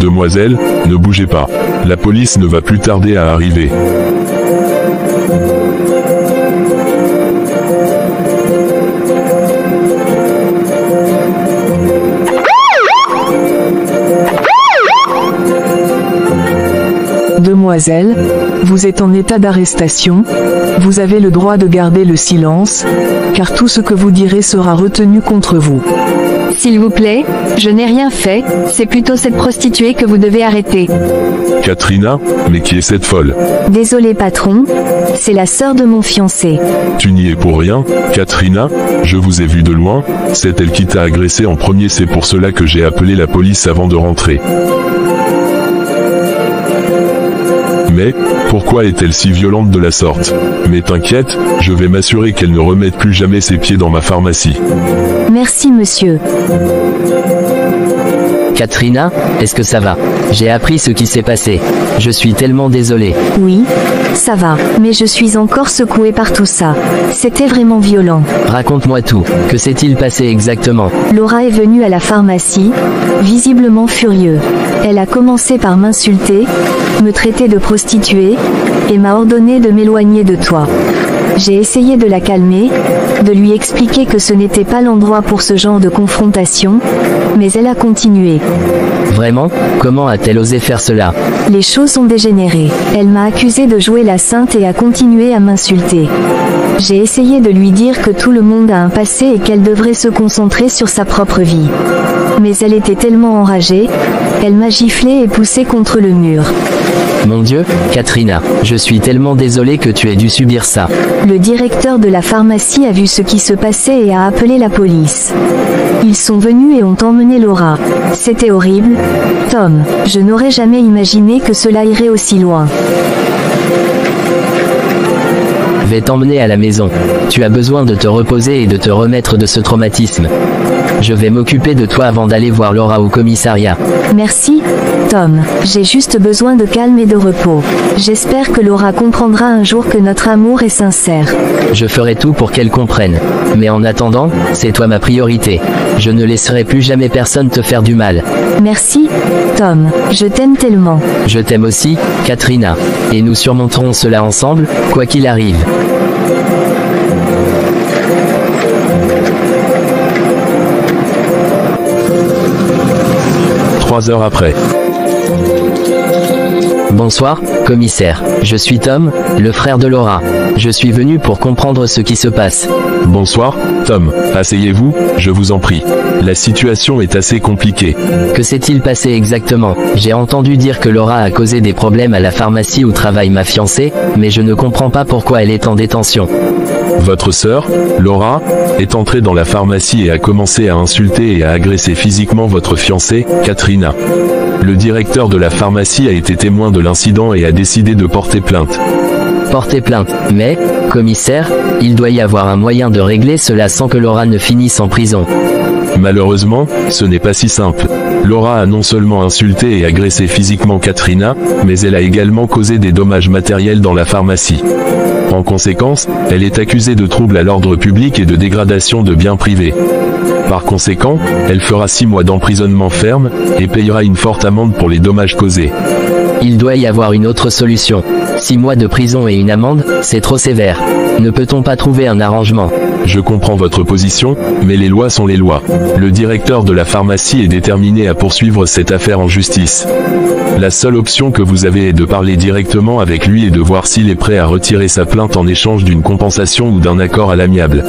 Speaker 7: Demoiselle, ne bougez pas. La police ne va plus tarder à arriver.
Speaker 6: Demoiselle, vous êtes en état d'arrestation. Vous avez le droit de garder le silence, car tout ce que vous direz sera retenu contre vous.
Speaker 3: S'il vous plaît, je n'ai rien fait, c'est plutôt cette prostituée que vous devez arrêter.
Speaker 7: Katrina, mais qui est cette folle?
Speaker 2: Désolé patron, c'est la sœur de mon fiancé.
Speaker 7: Tu n'y es pour rien, Katrina, je vous ai vu de loin, c'est elle qui t'a agressé en premier, c'est pour cela que j'ai appelé la police avant de rentrer. Mais, pourquoi est-elle si violente de la sorte? Mais t'inquiète, je vais m'assurer qu'elle ne remette plus jamais ses pieds dans ma pharmacie.
Speaker 2: Merci monsieur.
Speaker 5: Katrina, est-ce que ça va? J'ai appris ce qui s'est passé. Je suis tellement désolé.
Speaker 2: Oui, ça va, mais je suis encore secouée par tout ça. C'était vraiment violent.
Speaker 5: Raconte-moi tout. Que s'est-il passé exactement?
Speaker 2: Laura est venue à la pharmacie, visiblement furieuse. Elle a commencé par m'insulter, me traiter de prostituée, et m'a ordonné de m'éloigner de toi. J'ai essayé de la calmer, de lui expliquer que ce n'était pas l'endroit pour ce genre de confrontation, mais elle a continué.
Speaker 5: Vraiment? Comment a-t-elle osé faire cela?
Speaker 2: Les choses ont dégénéré. Elle m'a accusée de jouer la sainte et a continué à m'insulter. J'ai essayé de lui dire que tout le monde a un passé et qu'elle devrait se concentrer sur sa propre vie. Mais elle était tellement enragée, Elle m'a giflé et poussé contre le mur.
Speaker 5: Mon Dieu, Katrina, je suis tellement désolé que tu aies dû subir ça.
Speaker 2: Le directeur de la pharmacie a vu ce qui se passait et a appelé la police. Ils sont venus et ont emmené Laura. C'était horrible. Tom, je n'aurais jamais imaginé que cela irait aussi loin.
Speaker 5: Vais t'emmener à la maison. Tu as besoin de te reposer et de te remettre de ce traumatisme. Je vais m'occuper de toi avant d'aller voir Laura au commissariat.
Speaker 2: Merci, Tom. J'ai juste besoin de calme et de repos. J'espère que Laura comprendra un jour que notre amour est sincère.
Speaker 5: Je ferai tout pour qu'elle comprenne. Mais en attendant, c'est toi ma priorité. Je ne laisserai plus jamais personne te faire du mal.
Speaker 2: Merci, Tom. Je t'aime tellement.
Speaker 5: Je t'aime aussi, Katrina. Et nous surmonterons cela ensemble, quoi qu'il arrive.
Speaker 4: Trois heures après.
Speaker 5: Bonsoir, commissaire. Je suis Tom, le frère de Laura. Je suis venu pour comprendre ce qui se passe.
Speaker 4: Bonsoir, Tom. Asseyez-vous, je vous en prie. La situation est assez compliquée.
Speaker 5: Que s'est-il passé exactement? J'ai entendu dire que Laura a causé des problèmes à la pharmacie où travaille ma fiancée, mais je ne comprends pas pourquoi elle est en détention.
Speaker 4: Votre sœur, Laura, est entrée dans la pharmacie et a commencé à insulter et à agresser physiquement votre fiancée, Katrina. Le directeur de la pharmacie a été témoin de l'incident et a décidé de porter plainte.
Speaker 5: Porter plainte. Mais, commissaire, il doit y avoir un moyen de régler cela sans que Laura ne finisse en prison.
Speaker 4: Malheureusement, ce n'est pas si simple. Laura a non seulement insulté et agressé physiquement Katrina, mais elle a également causé des dommages matériels dans la pharmacie. En conséquence, elle est accusée de troubles à l'ordre public et de dégradation de biens privés. Par conséquent, elle fera 6 mois d'emprisonnement ferme, et payera une forte amende pour les dommages causés.
Speaker 5: Il doit y avoir une autre solution. 6 mois de prison et une amende, c'est trop sévère. Ne peut-on pas trouver un arrangement?
Speaker 4: Je comprends votre position, mais les lois sont les lois. Le directeur de la pharmacie est déterminé à poursuivre cette affaire en justice. La seule option que vous avez est de parler directement avec lui et de voir s'il est prêt à retirer sa plainte en échange d'une compensation ou d'un accord à l'amiable.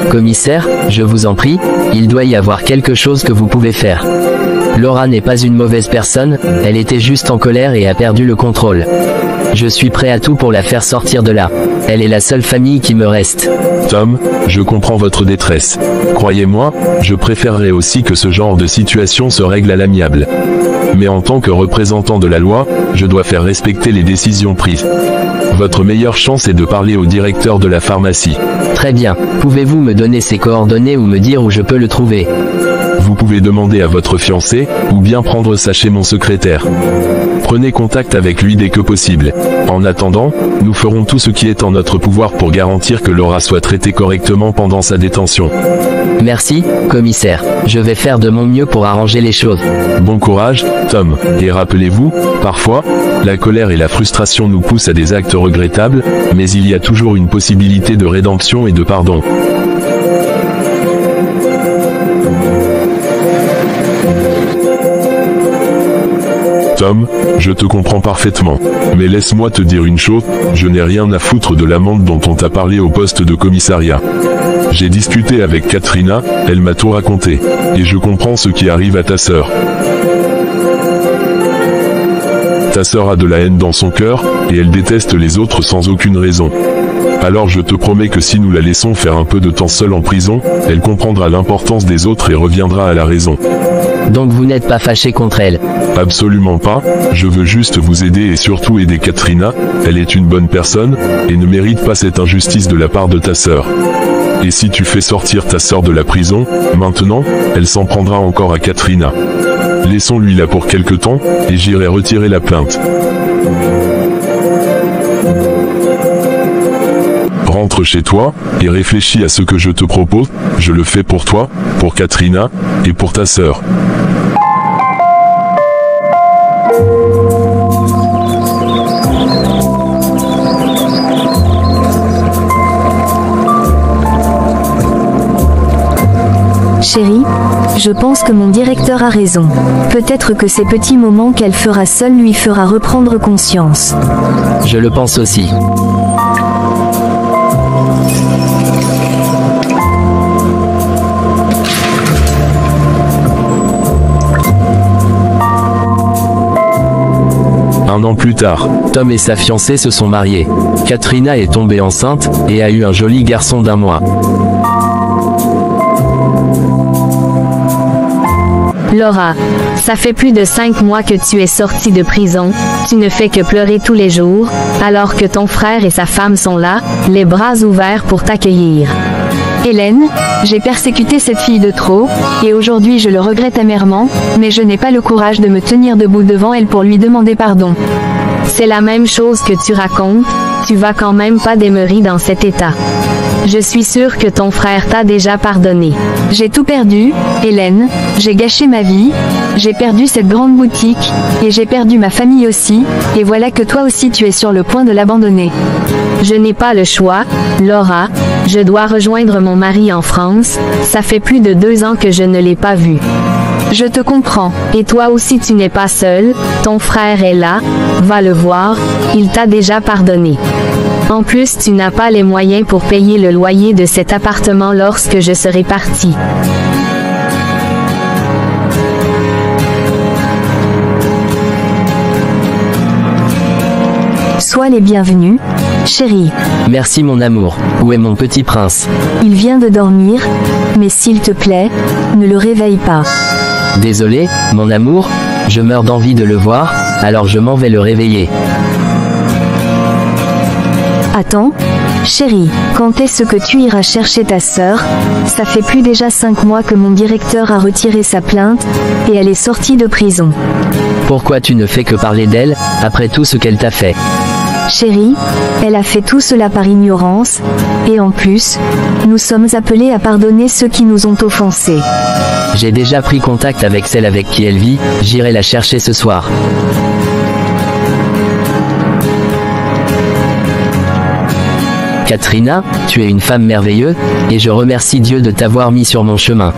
Speaker 5: Commissaire, je vous en prie, il doit y avoir quelque chose que vous pouvez faire. Laura n'est pas une mauvaise personne, elle était juste en colère et a perdu le contrôle. Je suis prêt à tout pour la faire sortir de là. Elle est la seule famille qui me reste.
Speaker 4: Tom, je comprends votre détresse. Croyez-moi, je préférerais aussi que ce genre de situation se règle à l'amiable. Mais en tant que représentant de la loi, je dois faire respecter les décisions prises. Votre meilleure chance est de parler au directeur de la pharmacie.
Speaker 5: Très bien. Pouvez-vous me donner ses coordonnées ou me dire où je peux le trouver?
Speaker 4: Vous pouvez demander à votre fiancé, ou bien prendre ça chez mon secrétaire. Prenez contact avec lui dès que possible. En attendant, nous ferons tout ce qui est en notre pouvoir pour garantir que Laura soit traitée correctement pendant sa détention.
Speaker 5: Merci, commissaire. Je vais faire de mon mieux pour arranger les choses.
Speaker 4: Bon courage, Tom. Et rappelez-vous, parfois, la colère et la frustration nous poussent à des actes regrettables, mais il y a toujours une possibilité de rédemption et de pardon. Tom, je te comprends parfaitement. Mais laisse-moi te dire une chose, je n'ai rien à foutre de l'amende dont on t'a parlé au poste de commissariat. J'ai discuté avec Katrina, elle m'a tout raconté. Et je comprends ce qui arrive à ta sœur. Ta sœur a de la haine dans son cœur, et elle déteste les autres sans aucune raison. Alors je te promets que si nous la laissons faire un peu de temps seule en prison, elle comprendra l'importance des autres et reviendra à la raison.
Speaker 5: Donc vous n'êtes pas fâché contre elle?
Speaker 4: Absolument pas, je veux juste vous aider et surtout aider Katrina, elle est une bonne personne, et ne mérite pas cette injustice de la part de ta sœur. Et si tu fais sortir ta sœur de la prison, maintenant, elle s'en prendra encore à Katrina. Laissons-lui là pour quelque temps, et j'irai retirer la plainte. Rentre chez toi, et réfléchis à ce que je te propose, je le fais pour toi, pour Katrina, et pour ta sœur.
Speaker 2: Chérie, je pense que mon directeur a raison. Peut-être que ces petits moments qu'elle fera seule lui fera reprendre conscience.
Speaker 5: Je le pense aussi.
Speaker 4: tard.
Speaker 5: Tom et sa fiancée se sont mariés. Katrina est tombée enceinte, et a eu un joli garçon d'1 mois.
Speaker 8: Laura, ça fait plus de 5 mois que tu es sortie de prison, tu ne fais que pleurer tous les jours, alors que ton frère et sa femme sont là, les bras ouverts pour t'accueillir.
Speaker 3: Hélène, j'ai persécuté cette fille de trop, et aujourd'hui je le regrette amèrement, mais je n'ai pas le courage de me tenir debout devant elle pour lui demander pardon.
Speaker 8: C'est la même chose que tu racontes, tu vas quand même pas demeurer dans cet état. Je suis sûre que ton frère t'a déjà pardonné.
Speaker 3: J'ai tout perdu, Hélène, j'ai gâché ma vie, j'ai perdu cette grande boutique, et j'ai perdu ma famille aussi, et voilà que toi aussi tu es sur le point de l'abandonner.
Speaker 8: Je n'ai pas le choix, Laura, je dois rejoindre mon mari en France, ça fait plus de 2 ans que je ne l'ai pas vu.
Speaker 3: Je te comprends.
Speaker 8: Et toi aussi tu n'es pas seul, ton frère est là, va le voir, il t'a déjà pardonné. En plus tu n'as pas les moyens pour payer le loyer de cet appartement lorsque je serai partie.
Speaker 2: Sois les bienvenus, chérie.
Speaker 5: Merci mon amour. Où est mon petit prince?
Speaker 2: Il vient de dormir, mais s'il te plaît, ne le réveille pas.
Speaker 5: Désolé, mon amour, je meurs d'envie de le voir, alors je m'en vais le réveiller.
Speaker 2: Attends, chérie, quand est-ce que tu iras chercher ta sœur? Ça fait plus déjà 5 mois que mon directeur a retiré sa plainte, et elle est sortie de prison.
Speaker 5: Pourquoi tu ne fais que parler d'elle, après tout ce qu'elle t'a fait?
Speaker 2: Chérie, elle a fait tout cela par ignorance, et en plus, nous sommes appelés à pardonner ceux qui nous ont offensés.
Speaker 5: J'ai déjà pris contact avec celle avec qui elle vit, j'irai la chercher ce soir. Katrina, tu es une femme merveilleuse, et je remercie Dieu de t'avoir mis sur mon chemin.